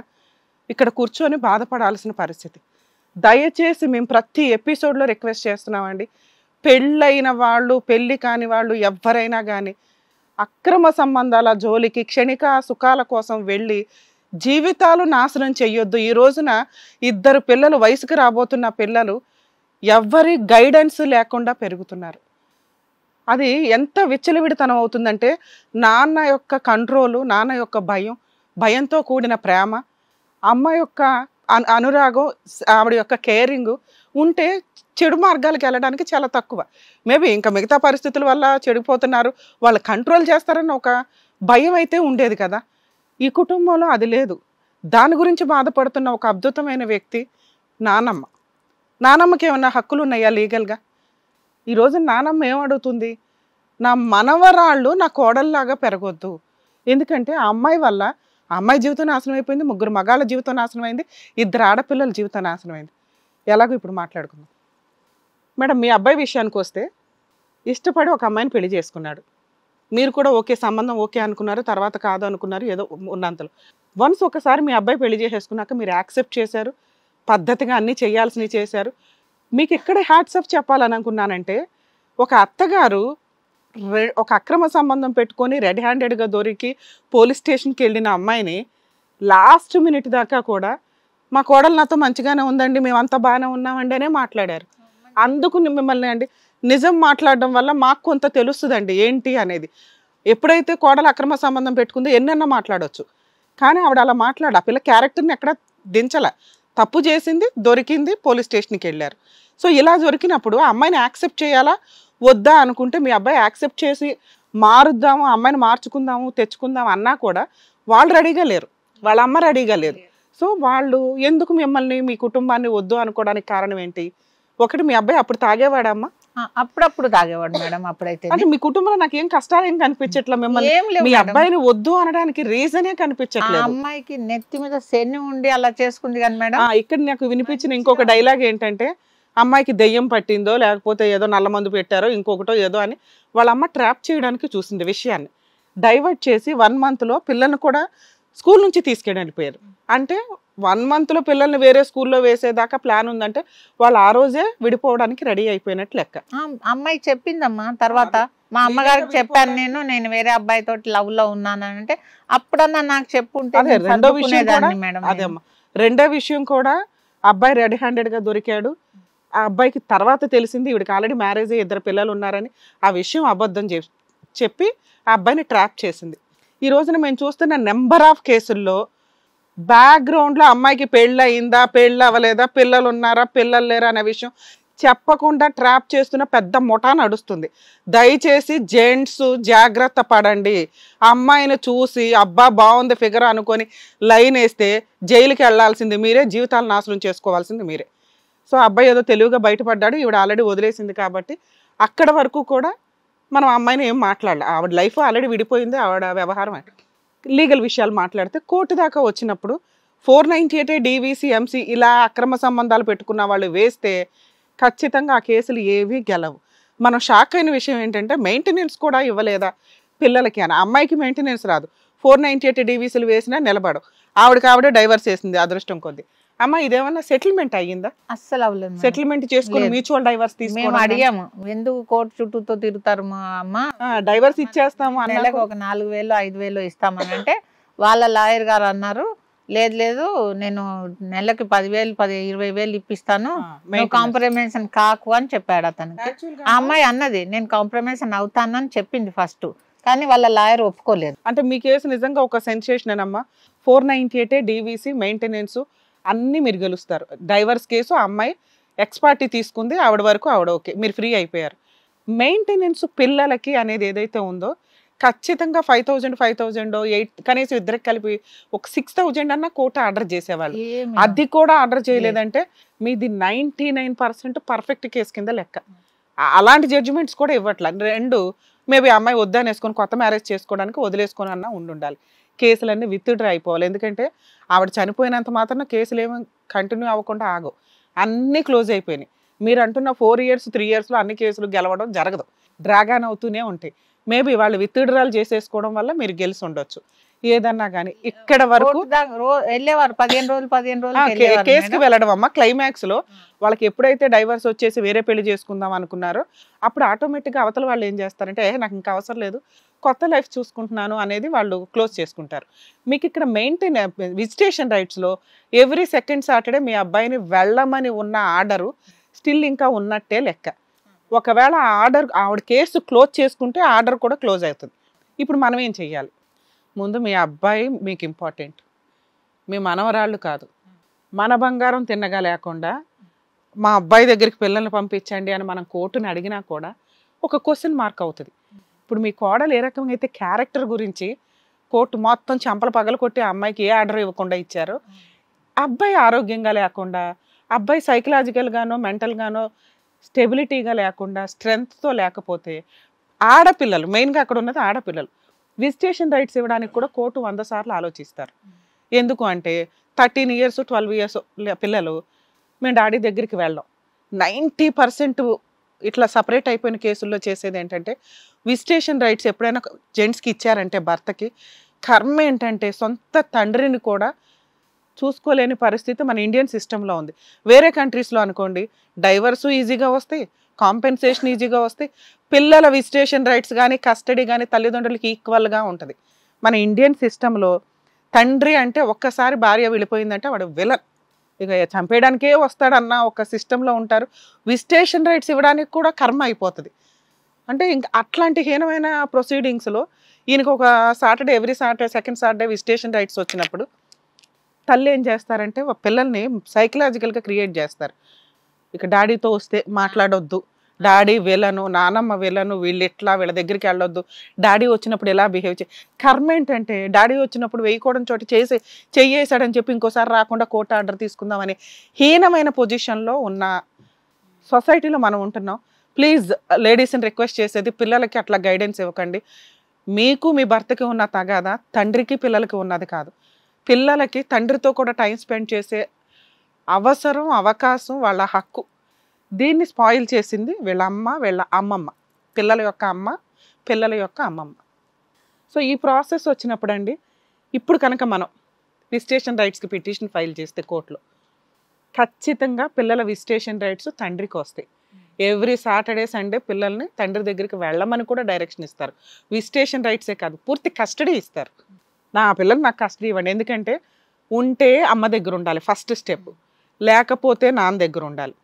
ఇక్కడ కూర్చొని బాధపడాల్సిన పరిస్థితి. దయచేసి మేము ప్రతి ఎపిసోడ్లో రిక్వెస్ట్ చేస్తున్నామండి, పెళ్ళైన వాళ్ళు పెళ్ళి కాని వాళ్ళు ఎవరైనా కానీ అక్రమ సంబంధాల జోలికి క్షణిక సుఖాల కోసం వెళ్ళి జీవితాలు నాశనం చెయ్యొద్దు. ఈ రోజున 2 పిల్లలు, వయసుకు రాబోతున్న పిల్లలు ఎవ్వరి గైడెన్స్ లేకుండా పెరుగుతున్నారు. అది ఎంత విచ్చలవిడితనం అవుతుందంటే నాన్న యొక్క కంట్రోలు, నాన్న యొక్క భయంతో కూడిన ప్రేమ, అమ్మ యొక్క అనురాగం, ఆవిడ యొక్క కేరింగ్ ఉంటే చెడు మార్గాలకు వెళ్ళడానికి చాలా తక్కువ. మేబీ ఇంకా మిగతా పరిస్థితుల వల్ల చెడిపోతున్నారు, వాళ్ళు కంట్రోల్ చేస్తారన్న ఒక భయం అయితే ఉండేది కదా. ఈ కుటుంబంలో అది లేదు. దాని గురించి బాధపడుతున్న ఒక అద్భుతమైన వ్యక్తి నానమ్మ. నానమ్మకి ఏమన్నా హక్కులు ఉన్నాయా లీగల్గా? ఈరోజు నానమ్మ ఏమడుగుతుంది, నా మనవరాళ్ళు నా కోడల్లాగా పెరగొద్దు. ఎందుకంటే ఆ అమ్మాయి వల్ల ఆ అమ్మాయి జీవితం నాశనం అయిపోయింది, 3 మగాళ్ళ జీవితం నాశనం అయింది, 2 ఆడపిల్లల జీవితం నాశనం అయింది. ఎలాగో ఇప్పుడు మాట్లాడుకుందాం. మేడం, మీ అబ్బాయి విషయానికి వస్తే ఇష్టపడి ఒక అమ్మాయిని పెళ్లి చేసుకున్నాడు. మీరు కూడా ఓకే, సంబంధం ఓకే అనుకున్నారు, తర్వాత కాదు అనుకున్నారు, ఏదో ఉన్నంతలో. వన్స్ ఒకసారి మీ అబ్బాయి పెళ్లి చేసేసుకున్నాక మీరు యాక్సెప్ట్ చేశారు, పద్ధతిగా అన్నీ చేయాల్సినవి చేశారు. మీకు ఇక్కడ హ్యాట్స్ ఆఫ్ చెప్పాలని అనుకున్నానంటే, ఒక అత్తగారు ఒక అక్రమ సంబంధం పెట్టుకొని రెడ్ హ్యాండెడ్గా దొరికి పోలీస్ స్టేషన్కి వెళ్ళిన అమ్మాయిని లాస్ట్ మినిట్ దాకా కూడా మా కోడలు నాతో మంచిగానే ఉందండి, మేమంతా బాగానే ఉన్నామండి అనే మాట్లాడారు. అందుకు మిమ్మల్ని అండి నిజం మాట్లాడడం వల్ల మాకు కొంత తెలుస్తుందండి ఏంటి అనేది. ఎప్పుడైతే కోడలు అక్రమ సంబంధం పెట్టుకుందో ఎన్నన్నా మాట్లాడవచ్చు, కానీ ఆవిడ అలా ఆ పిల్ల క్యారెక్టర్ని ఎక్కడ దించలే. తప్పు చేసింది, దొరికింది, పోలీస్ స్టేషన్కి వెళ్ళారు. సో ఇలా దొరికినప్పుడు ఆ అమ్మాయిని యాక్సెప్ట్ చేయాలా వద్దా అనుకుంటే మీ అబ్బాయి యాక్సెప్ట్ చేసి మారుద్దాము, అమ్మాయిని మార్చుకుందాము, తెచ్చుకుందాము అన్నా కూడా వాళ్ళు రెడీగా లేరు, వాళ్ళ అమ్మ రెడీగా లేదు. సో వాళ్ళు ఎందుకు మిమ్మల్ని, మీ కుటుంబాన్ని వద్దు అనుకోవడానికి కారణం ఏంటి? ఒకటి, మీ అబ్బాయి అప్పుడు తాగేవాడమ్మా? అప్పుడప్పుడు తాగేవాడు మేడం. అప్పుడైతే అంటే మీ కుటుంబంలో నాకు ఏం కష్టాలు ఏం కనిపించట్లేదు, మిమ్మల్ని మీ అబ్బాయిని వద్దు అనడానికి రీజనే కనిపించట్లేదు. అమ్మాయికి నెత్తి మీద శని ఉండి అలా చేసుకుంది కానీ మేడం. ఇక్కడ నాకు వినిపించిన ఇంకొక డైలాగ్ ఏంటంటే, అమ్మాయికి దెయ్యం పట్టిందో లేకపోతే ఏదో నల్ల మందు పెట్టారో ఇంకొకటో ఏదో అని వాళ్ళ అమ్మ ట్రాప్ చేయడానికి చూసింది, విషయాన్ని డైవర్ట్ చేసి 1 monthలో పిల్లల్ని కూడా స్కూల్ నుంచి తీసుకెళ్ళి వెళ్ళిపోయారు. అంటే 1 monthలో పిల్లల్ని వేరే స్కూల్లో వేసేదాకా ప్లాన్ ఉందంటే వాళ్ళు ఆ రోజే విడిపోవడానికి రెడీ అయిపోయినట్టు లెక్క. అమ్మాయి చెప్పిందమ్మా. తర్వాత మా అమ్మగారికి చెప్పాను, నేను వేరే అబ్బాయితో లవ్ లో ఉన్నాను అంటే, అప్పుడన్నా నాకు చెప్పుంటే. రెండో విషయం కూడా అదే అమ్మా, రెండో విషయం కూడా అబ్బాయి రెడ్ హ్యాండెడ్గా దొరికాడు. ఆ అబ్బాయికి తర్వాత తెలిసింది ఈవిడికి ఆల్రెడీ మ్యారేజ్ అయ్యి 2 పిల్లలు ఉన్నారని. ఆ విషయం అబద్ధం చెప్పి ఆ అబ్బాయిని ట్రాప్ చేసింది. ఈ రోజున మేము చూస్తున్న నెంబర్ ఆఫ్ కేసుల్లో బ్యాక్గ్రౌండ్లో అమ్మాయికి పెళ్ళి అయిందా, పెళ్ళి అవ్వలేదా, పిల్లలు ఉన్నారా, పిల్లలు లేరా అనే విషయం చెప్పకుండా ట్రాప్ చేస్తున్న పెద్ద ముఠా నడుస్తుంది. దయచేసి జెంట్స్ జాగ్రత్త పడండి. అమ్మాయిని చూసి అబ్బా బాగుంది ఫిగర్ అనుకొని లైన్ వేస్తే జైలుకి వెళ్లాల్సింది మీరే, జీవితాలు నాశనం చేసుకోవాల్సింది మీరే. సో అబ్బాయి ఏదో తెలివిగా బయటపడ్డాడు, ఈవిడ ఆల్రెడీ వదిలేసింది కాబట్టి అక్కడ వరకు కూడా మనం అమ్మాయిని ఏం మాట్లాడాలి. ఆవిడ లైఫ్ ఆల్రెడీ విడిపోయింది, ఆవిడ వ్యవహారం. లీగల్ విషయాలు మాట్లాడితే కోర్టు దాకా వచ్చినప్పుడు 498 DVC MC ఇలా అక్రమ సంబంధాలు పెట్టుకున్న వాళ్ళు వేస్తే ఖచ్చితంగా ఆ కేసులు ఏవి గెలవు. మనం షాక్ అయిన విషయం ఏంటంటే మెయింటెనెన్స్ కూడా ఇవ్వలేదా పిల్లలకి అని. అమ్మాయికి మెయింటెనెన్స్ రాదు, 498 DVCలు వేసినా నిలబడవు. ఆవిడే డైవర్స్ చేసింది అదృష్టం కొద్ది. అమ్మ ఇదేమన్నా సెటిల్మెంట్ అయ్యిందా? అస్సలు అవ్వలేదు. సెటిల్మెంట్ చేసుకుని మ్యూచువల్ డైవర్స్ తీసుకుని అడిగాము, ఎందుకు కోర్టు చుట్టూతో తిరుగుతారు మా అమ్మ, డైవర్స్ ఇచ్చేస్తాము, నెలకు ఒక 4,000 5,000 ఇస్తామని అంటే వాళ్ళ లాయర్ గారు అన్నారు, లేదు నేను నెలకి 10,000 20,000 ఇప్పిస్తాను, నువ్వు కాంప్రమైజేషన్ కాకు అని చెప్పాడు అతనికి. ఆ అమ్మాయి అన్నది నేను కాంప్రమైజేషన్ అవుతాను అని చెప్పింది ఫస్ట్, కానీ వాళ్ళ లాయర్ ఒప్పుకోలేదు. అంటే మీ కేసు నిజంగా ఒక సెన్సేషన్ అమ్మా. 498 DVC మెయింటెనెన్స్ అన్నీ మీరు గెలుస్తారు. డైవర్స్ కేసు అమ్మాయి ఎక్స్పార్టీ తీసుకుంది, ఆవిడ వరకు ఆవిడ ఓకే, మీరు ఫ్రీ అయిపోయారు. మెయింటెనెన్స్ పిల్లలకి అనేది ఏదైతే ఉందో ఖచ్చితంగా 5,000 8 కనీసం ఇద్దరికి కలిపి ఒక 6,000 అన్న కోట ఆర్డర్ చేసేవాళ్ళు. అది కూడా ఆర్డర్ చేయలేదంటే మీది 99% పర్ఫెక్ట్ కేసు కింద లెక్క. అలాంటి జడ్జిమెంట్స్ కూడా ఇవ్వట్లేదు. 2 మేబీ అమ్మాయి వద్దని వేసుకొని కొత్త మ్యారేజ్ చేసుకోవడానికి వదిలేసుకొని అన్నా ఉండాలి. కేసులన్నీ విత్డ్రా అయిపోవాలి. ఎందుకంటే ఆవిడ చనిపోయినంత మాత్రం కేసులు ఏమో కంటిన్యూ అవ్వకుండా ఆగవు, అన్నీ క్లోజ్ అయిపోయినాయి. మీరు అంటున్న 4 years 3 yearsలో అన్ని కేసులు గెలవడం జరగదు, డ్రాగాన్ అవుతూనే ఉంటాయి. మేబీ వాళ్ళు విత్డ్రాలు చేసేసుకోవడం వల్ల మీరు గెలిచి ఉండొచ్చు. ఏదన్నా కానీ ఇక్కడ వరకు కోర్టు దాకా వెళ్ళేవారు 15 రోజులు కేసుకి వెళ్ళడం అమ్మ. క్లైమాక్స్ లో వాళ్ళకి ఎప్పుడైతే డైవర్స్ వచ్చేసి వేరే పెళ్లి చేసుకుందాం అనుకున్నారో అప్పుడు ఆటోమేటిక్గా అవతల వాళ్ళు ఏం చేస్తారంటే నాకు ఇంకా అవసరం లేదు, కొత్త లైఫ్ చూసుకుంటున్నాను అనేది వాళ్ళు క్లోజ్ చేసుకుంటారు. మీకు ఇక్కడ మెయింటైన్ విజిటేషన్ రైట్స్లో ఎవ్రీ సెకండ్ సాటర్డే మీ అబ్బాయిని వెళ్ళమని ఉన్న ఆర్డరు స్టిల్ ఇంకా ఉన్నట్టే లెక్క. ఒకవేళ ఆ ఆర్డర్ ఆవిడ కేసు క్లోజ్ చేసుకుంటే ఆర్డర్ కూడా క్లోజ్ అవుతుంది. ఇప్పుడు మనం ఏం చెయ్యాలి? ముందు మీ అబ్బాయి మీకు ఇంపార్టెంట్, మీ మనవరాళ్ళు కాదు. మన బంగారం తిన్నగా లేకుండా మా అబ్బాయి దగ్గరికి పిల్లల్ని పంపించండి అని మనం కోర్టుని అడిగినా కూడా ఒక క్వశ్చన్ మార్క్ అవుతుంది. ఇప్పుడు మీ కోడలు ఏ రకంగా అయితే క్యారెక్టర్ గురించి కోర్టు మొత్తం చెంపలు పగలు కొట్టి ఆ అమ్మాయికి ఏ ఆర్డర్ ఇవ్వకుండా ఇచ్చారో, అబ్బాయి ఆరోగ్యంగా లేకుండా, అబ్బాయి సైకలాజికల్గానో మెంటల్గానో స్టెబిలిటీగా లేకుండా స్ట్రెంగ్త్తో లేకపోతే ఆడపిల్లలు, మెయిన్గా అక్కడ ఉన్నది ఆడపిల్లలు, విజిటేషన్ రైట్స్ ఇవ్వడానికి కూడా కోర్టు 100 సార్లు ఆలోచిస్తారు. ఎందుకు అంటే 13 years 12 years పిల్లలు మేము డాడీ దగ్గరికి వెళ్ళాం. 90% ఇట్లా సపరేట్ అయిపోయిన కేసుల్లో చేసేది ఏంటంటే విజిటేషన్ రైట్స్ ఎప్పుడైనా జెంట్స్కి ఇచ్చారంటే భర్తకి కర్మ ఏంటంటే సొంత తండ్రిని కూడా చూసుకోలేని పరిస్థితి మన ఇండియన్ సిస్టంలో ఉంది. వేరే కంట్రీస్లో అనుకోండి డైవర్సు ఈజీగా వస్తాయి, కాంపెన్సేషన్ ఈజీగా వస్తాయి, పిల్లల విజిటేషన్ రైట్స్ కానీ కస్టడీ కానీ తల్లిదండ్రులకి ఈక్వల్గా ఉంటుంది. మన ఇండియన్ సిస్టంలో తండ్రి అంటే ఒక్కసారి భార్య వెళ్ళిపోయిందంటే వాడు విలన్, ఇక చంపేయడానికే వస్తాడన్న ఒక సిస్టంలో ఉంటారు. విజిటేషన్ రైట్స్ ఇవ్వడానికి కూడా కర్మ అయిపోతుంది. అంటే ఇంకా అట్లాంటి హీనమైన ప్రొసీడింగ్స్లో ఈయనకు ఒక Saturday every Saturday second Saturday visitation rights వచ్చినప్పుడు తల్లి ఏం చేస్తారంటే పిల్లల్ని సైకలాజికల్గా క్రియేట్ చేస్తారు. ఇక డాడీతో వస్తే మాట్లాడొద్దు, డాడీ విలను, నానమ్మ విలను, వీళ్ళు ఎట్లా వీళ్ళ దగ్గరికి వెళ్ళొద్దు, డాడీ వచ్చినప్పుడు ఎలా బిహేవ్ కర్మ ఏంటంటే డాడీ వచ్చినప్పుడు వేయకూడని చోటు చెయ్యేసాడని చెప్పి ఇంకోసారి రాకుండా కోర్టు ఆర్డర్ తీసుకుందామని హీనమైన పొజిషన్లో ఉన్న సొసైటీలో మనం ఉంటున్నాం. ప్లీజ్ లేడీస్ని రిక్వెస్ట్ చేసేది పిల్లలకి అట్లా గైడెన్స్ ఇవ్వకండి. మీకు మీ భర్తకి ఉన్న తగాదా తండ్రికి పిల్లలకి ఉన్నది కాదు. పిల్లలకి తండ్రితో కూడా టైం స్పెండ్ చేసే అవసరం, అవకాశం, వాళ్ళ హక్కు. దీన్ని స్పాయిల్ చేసింది వీళ్ళ అమ్మ, వీళ్ళ అమ్మమ్మ, పిల్లల యొక్క అమ్మ, పిల్లల యొక్క అమ్మమ్మ. సో ఈ ప్రాసెస్ వచ్చినప్పుడు అండి, ఇప్పుడు కనుక మనం విజిటేషన్ రైట్స్కి పిటిషన్ ఫైల్ చేస్తే కోర్టులో ఖచ్చితంగా పిల్లల విజిటేషన్ రైట్స్ తండ్రికి వస్తాయి. ఎవ్రీ సాటర్డే సండే పిల్లల్ని తండ్రి దగ్గరికి వెళ్ళమని కూడా డైరెక్షన్ ఇస్తారు. విజిటేషన్ రైట్సే కాదు, పూర్తి కస్టడీ ఇస్తారు. నా పిల్లలు నాకు కస్టడీ ఇవ్వండి. ఎందుకంటే ఉంటే అమ్మ దగ్గర ఉండాలి ఫస్ట్ స్టెప్, లేకపోతే నాన్న దగ్గర ఉండాలి,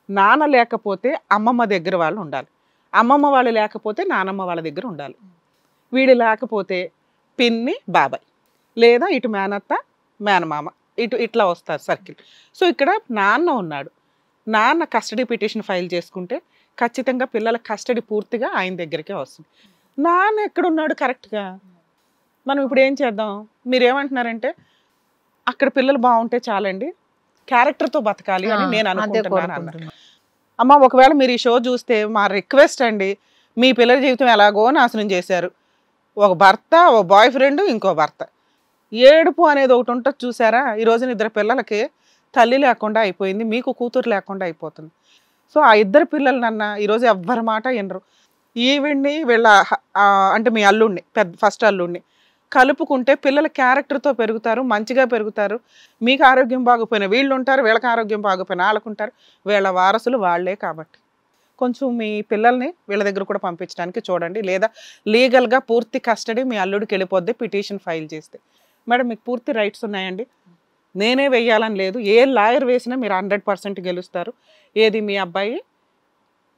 నాన్న లేకపోతే అమ్మమ్మ దగ్గర వాళ్ళు ఉండాలి, అమ్మమ్మ వాళ్ళు లేకపోతే నానమ్మ వాళ్ళ దగ్గర ఉండాలి, వీడు లేకపోతే పిన్ని బాబాయ్, లేదా ఇటు మేనత్త మేనమామ, ఇట్లా వస్తారు సర్కిల్. సో ఇక్కడ నాన్న ఉన్నాడు, నాన్న కస్టడీ పిటిషన్ ఫైల్ చేసుకుంటే ఖచ్చితంగా పిల్లల కస్టడీ పూర్తిగా ఆయన దగ్గరికే వస్తుంది. నాన్న ఎక్కడున్నాడు కరెక్ట్గా? మనం ఇప్పుడు ఏం చేద్దాం? మీరు ఏమంటున్నారంటే అక్కడ పిల్లలు బాగుంటే చాలండి, క్యారెక్టర్తో బతకాలి అని నేను అనుకుంటున్నాను అన్నారు. అమ్మ ఒకవేళ మీరు ఈ షో చూస్తే మా రిక్వెస్ట్ అండి, మీ పిల్లల జీవితం ఎలాగో నాశనం చేశారు. ఒక భర్త, ఒక బాయ్ ఫ్రెండ్, ఇంకో భర్త, ఏడుపు అనేది ఒకటి ఉంటుంది చూసారా? ఈ రోజున 2 పిల్లలకి తల్లి లేకుండా అయిపోయింది, మీకు కూతురు లేకుండా అయిపోతుంది. సో ఆ 2 పిల్లలనన్నా ఈరోజు ఎవ్వరి మాట వినరు. ఈవిడ్ని వీళ్ళ అంటే మీ అల్లుడిని, ఫస్ట్ అల్లుడిని కలుపుకుంటే పిల్లల క్యారెక్టర్తో పెరుగుతారు, మంచిగా పెరుగుతారు. మీకు ఆరోగ్యం బాగుపోయినా వీళ్ళు ఉంటారు, వీళ్ళకి ఆరోగ్యం బాగుపోయినా వాళ్ళకుంటారు, వీళ్ళ వారసులు వాళ్ళే. కాబట్టి కొంచెం మీ పిల్లల్ని వీళ్ళ దగ్గర కూడా పంపించడానికి చూడండి. లేదా లీగల్గా పూర్తి కస్టడీ మీ అల్లుడికి వెళ్ళిపోద్ది పిటిషన్ ఫైల్ చేస్తే. మేడం మీకు పూర్తి రైట్స్ ఉన్నాయండి, నేనే వెయ్యాలని లేదు, ఏ లాయర్ వేసినా మీరు 100% గెలుస్తారు. ఏది మీ అబ్బాయి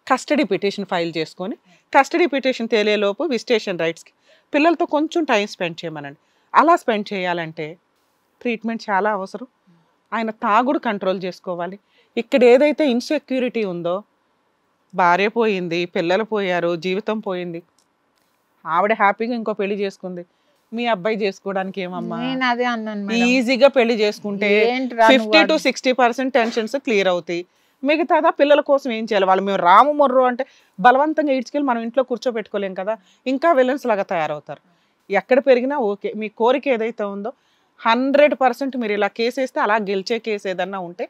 కస్టడీ పిటిషన్ ఫైల్ చేసుకొని కస్టడీ పిటిషన్ తేలేలోపు విజిటేషన్ రైట్స్కి పిల్లలతో కొంచెం టైం స్పెండ్ చేయమనండి. అలా స్పెండ్ చేయాలంటే ట్రీట్మెంట్ చాలా అవసరం. ఆయన తాగుడు కంట్రోల్ చేసుకోవాలి. ఇక్కడ ఏదైతే ఇన్సెక్యూరిటీ ఉందో, భార్య పోయింది, పిల్లలు పోయారు, జీవితం పోయింది, ఆవిడ హ్యాపీగా ఇంకో పెళ్లి చేసుకుంది, మీ అబ్బాయి చేసుకోవడానికి ఏమమ్మా? ఈజీగా పెళ్లి చేసుకుంటే 50 to 60% టెన్షన్స్ క్లియర్ అవుతాయి. మిగతాదా పిల్లల కోసం ఏం చేయాలి? వాళ్ళు మేము రాము మొర్రు అంటే బలవంతంగా ఈడ్చుకెళ్ళి మనం ఇంట్లో కూర్చోబెట్టుకోలేం కదా, ఇంకా విలన్స్ లాగా తయారవుతారు. ఎక్కడ పెరిగినా ఓకే, మీ కోరిక ఏదైతే ఉందో 100% మీరు ఇలా కేసు వేస్తే అలా గెలిచే కేసు ఏదన్నా ఉంటే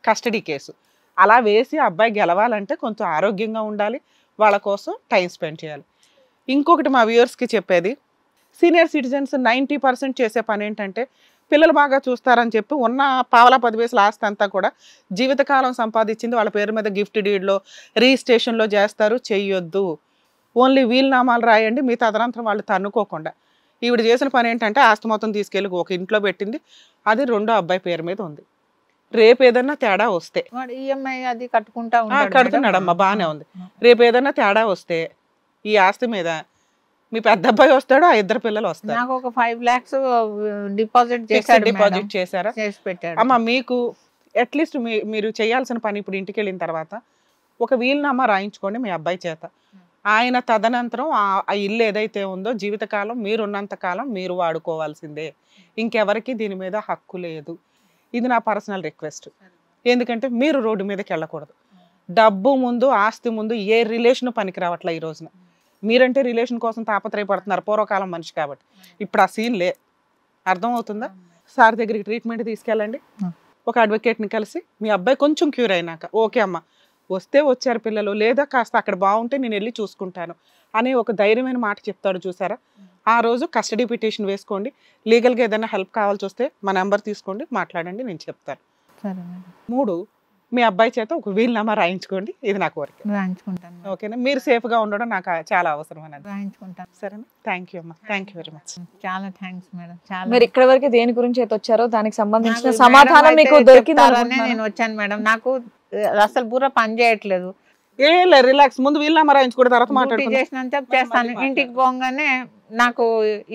కస్టడీ కేసు అలా వేసి అబ్బాయి గెలవాలంటే కొంచెం ఆరోగ్యంగా ఉండాలి, వాళ్ళ కోసం టైం స్పెండ్ చేయాలి. ఇంకొకటి మా వ్యూవర్స్కి చెప్పేది, సీనియర్ సిటిజన్స్ 90% చేసే పని ఏంటంటే పిల్లలు బాగా చూస్తారని చెప్పి ఉన్న పావలా 10 పైసలు ఆస్తి అంతా కూడా జీవితకాలం సంపాదించింది వాళ్ళ పేరు మీద గిఫ్ట్ డీడ్లో రిజిస్ట్రేషన్లో చేస్తారు. చెయ్యొద్దు. ఓన్లీ వీలునామాలు రాయండి, మీ తదనంతరం వాళ్ళు తన్నుకోకుండా. ఈవిడ చేసిన పని ఏంటంటే ఆస్తి మొత్తం తీసుకెళ్ళి ఒక ఇంట్లో పెట్టింది, అది రెండో అబ్బాయి పేరు మీద ఉంది. రేపు ఏదన్నా తేడా వస్తే ఈఎంఐ అది కట్టుకుంటా కడుతున్నాడమ్మా, బాగానే ఉంది. రేపు ఏదన్నా తేడా వస్తే ఈ ఆస్తి మీద మీ పెద్ద అబ్బాయి వస్తాడు, ఆ ఇద్దరు పిల్లలు వస్తారు. నాకు ఒక 5 lakhs డిపాజిట్ చేశారా? చేసి పెట్టాడు. అమ్మా మీకు అట్లీస్ట్ మీరు చేయాల్సిన పని ఇప్పుడు ఇంటికి వెళ్ళిన తర్వాత ఒక వీలునామా రాయించుకోండి మీ అబ్బాయి చేత. ఆయన తదనంతరం ఆ ఇల్లు ఏదైతే ఉందో జీవితకాలం మీరున్నంత కాలం మీరు వాడుకోవాల్సిందే, ఇంకెవరికి దీని మీద హక్కు లేదు. ఇది నా పర్సనల్ రిక్వెస్ట్. ఎందుకంటే మీరు రోడ్డు మీదకి వెళ్ళకూడదు. డబ్బు ముందు ఆస్తి ముందు ఏ రిలేషన్ పనికి రావట్లే ఈ రోజున. మీరంటే రిలేషన్ కోసం తాపత్రయపడుతున్నారు పూర్వకాలం మనిషి కాబట్టి. ఇప్పుడు ఆ సీన్ లే. అర్థమవుతుందా? సార్ దగ్గరికి ట్రీట్మెంట్ తీసుకెళ్ళండి, ఒక అడ్వకేట్ని కలిసి మీ అబ్బాయి కొంచెం క్యూర్ అయినాక ఓకే అమ్మ వస్తే వచ్చారు పిల్లలు, లేదా కాస్త అక్కడ బాగుంటే నేను వెళ్ళి చూసుకుంటాను అనే ఒక ధైర్యమైన మాట చెప్తాడు చూసారా. ఆ రోజు కస్టడీ పిటిషన్ వేసుకోండి. లీగల్గా ఏదైనా హెల్ప్ కావాల్సి వస్తే మా నెంబర్ తీసుకోండి, మాట్లాడండి, నేను చెప్తాను. 3 మీ అబ్బాయి చేత ఒక వీలునామా రాయించుకోండి. ఇది నా కోరిక. రాయించుకుంటాను. ఓకేనా? మీరు సేఫ్గా ఉండడం నాకు చాలా అవసరం అనేది. రాయించుకుంటాను. సరేనా? థ్యాంక్ యూ అమ్మా, థ్యాంక్ యూ వెరీ మచ్. చాలా థ్యాంక్స్ మేడం. చాలా మీరు ఇక్కడ వరకు దేని గురించి అయితే వచ్చారో దానికి సంబంధించిన నాకు సమాధానం మేడం మీకు అయితే దొరికింది చెప్తారనే నేను వచ్చాను మేడం. నాకు అసలు బుర్ర పని చేయట్లేదు. ఏం లేదు, రిలాక్స్. ముందు వీలునామా రాయించుకోండి, తర్వాత డ్యూటీ మాట్లాడుకుందాం. చేసినంత చేస్తాను. ఇంటికి పోగానే నాకు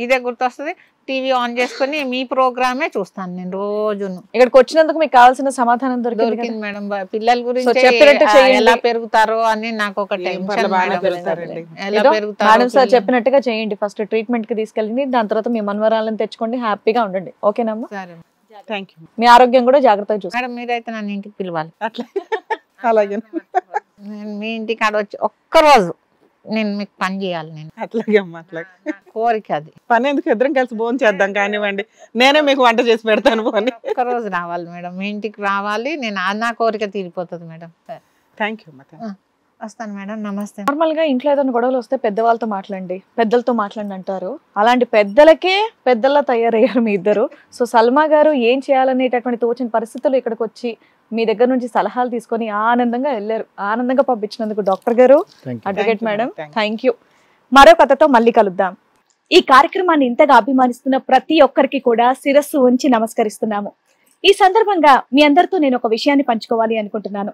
ఇదే గుర్తొస్తుంది. టీవీ ఆన్ చేసుకుని మీ ప్రోగ్రామే చూస్తాను నేను రోజును. ఇక్కడికి వచ్చినందుకు మీకు కావాల్సిన సమాధానం దొరికింది మేడం. పిల్లల గురించి చెప్పినట్టు చేయండి. ఎలా పెరుగుతారో అని నాకు ఒక టెన్షన్. బాగానే పెడతారండి. ఎలా పెరుగుతారో మేడం సార్ చెప్పినట్టుగా చేయండి. ఫస్ట్ ట్రీట్మెంట్ కి తీసుకెళ్ళండి, దాని తర్వాత మీ మనవరాలను తెచ్చుకోండి, హ్యాపీగా ఉండండి. ఓకేనమ్మా? సరే. Thank you. మీ ఆరోగ్యం కూడా జాగ్రత్తగా చూసుకోండి. మేడం మీరైతే నన్ను ఇంటికి పిలవాలి. అట్లా అలాగే నేను మీ ఇంటికి ఆడ వచ్చి ఒక్కరోజు నేను మీకు పని చేయాలి. నేను అట్లాగే అమ్మా, అట్లాగే. నా కోరిక అది. పని ఎందుకు, ఇద్దరం కలిసి భోజనం చేద్దాం కానివ్వండి, నేనే మీకు వంట చేసి పెడతాను. పోనీ ఒక్కరోజు రావాలి మేడం, మీ ఇంటికి రావాలి. నేను నా కోరిక తీరిపోతుంది మేడం. సరే, థ్యాంక్ యూ అమ్మా. వస్తాను మేడం. నమస్తే. నార్మల్ గా ఇంట్లో ఏదైనా గొడవలు వస్తే పెద్దవాళ్ళతో మాట్లాడండి, పెద్దలతో మాట్లాడండి అంటారు. అలాంటి పెద్దలకే పెద్దల్లా తయారయ్యారు మీ ఇద్దరు. సో సల్మా గారు ఏం చేయాలనేటటువంటి తోచిన పరిస్థితులు ఇక్కడికి వచ్చి మీ దగ్గర నుంచి సలహాలు తీసుకొని ఆనందంగా వెళ్ళారు. ఆనందంగా పంపించినందుకు డాక్టర్ గారు, అడ్వకేట్ మేడం, థ్యాంక్ యూ. మరో కథతో మళ్ళీ కలుద్దాం. ఈ కార్యక్రమాన్ని ఇంతగా అభిమానిస్తున్న ప్రతి ఒక్కరికి కూడా శిరస్సు ఉంచి నమస్కరిస్తున్నాము. ఈ సందర్భంగా మీ అందరితో నేను ఒక విషయాన్ని పంచుకోవాలి అనుకుంటున్నాను.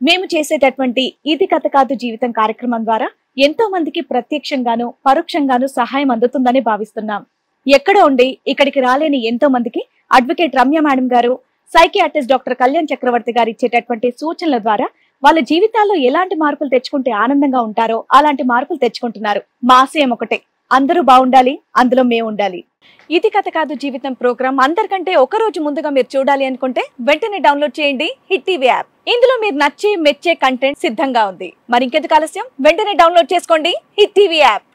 మేము చేసేటటువంటి ఇది కథ కాదు జీవితం కార్యక్రమం ద్వారా ఎంతో మందికి ప్రత్యక్షంగాను పరోక్షంగాను సహాయం అందుతుందని భావిస్తున్నాం. ఎక్కడ ఉండి ఇక్కడికి రాలేని ఎంతో మందికి అడ్వకేట్ రమ్య మేడం గారు, సైకియాట్రిస్ట్ డాక్టర్ కళ్యాణ్ చక్రవర్తి గారు ఇచ్చేటటువంటి సూచనల ద్వారా వాళ్ళ జీవితాల్లో ఎలాంటి మార్పులు తెచ్చుకుంటే ఆనందంగా ఉంటారో అలాంటి మార్పులు తెచ్చుకుంటున్నారు. మా ఆశయం ఒకటే, అందరూ బాగుండాలి, అందులో మేము ఉండాలి. ఇది కథ కాదు జీవితం ప్రోగ్రామ్ అందరికంటే ఒక రోజు ముందుగా మీరు చూడాలి అనుకుంటే వెంటనే డౌన్లోడ్ చేయండి హిట్ టీవీ యాప్. ఇందులో మీరు నచ్చే మెచ్చే కంటెంట్ సిద్ధంగా ఉంది. మరి ఇంకెందుకు ఆలస్యం, వెంటనే డౌన్లోడ్ చేసుకోండి హిట్ టీవీ యాప్.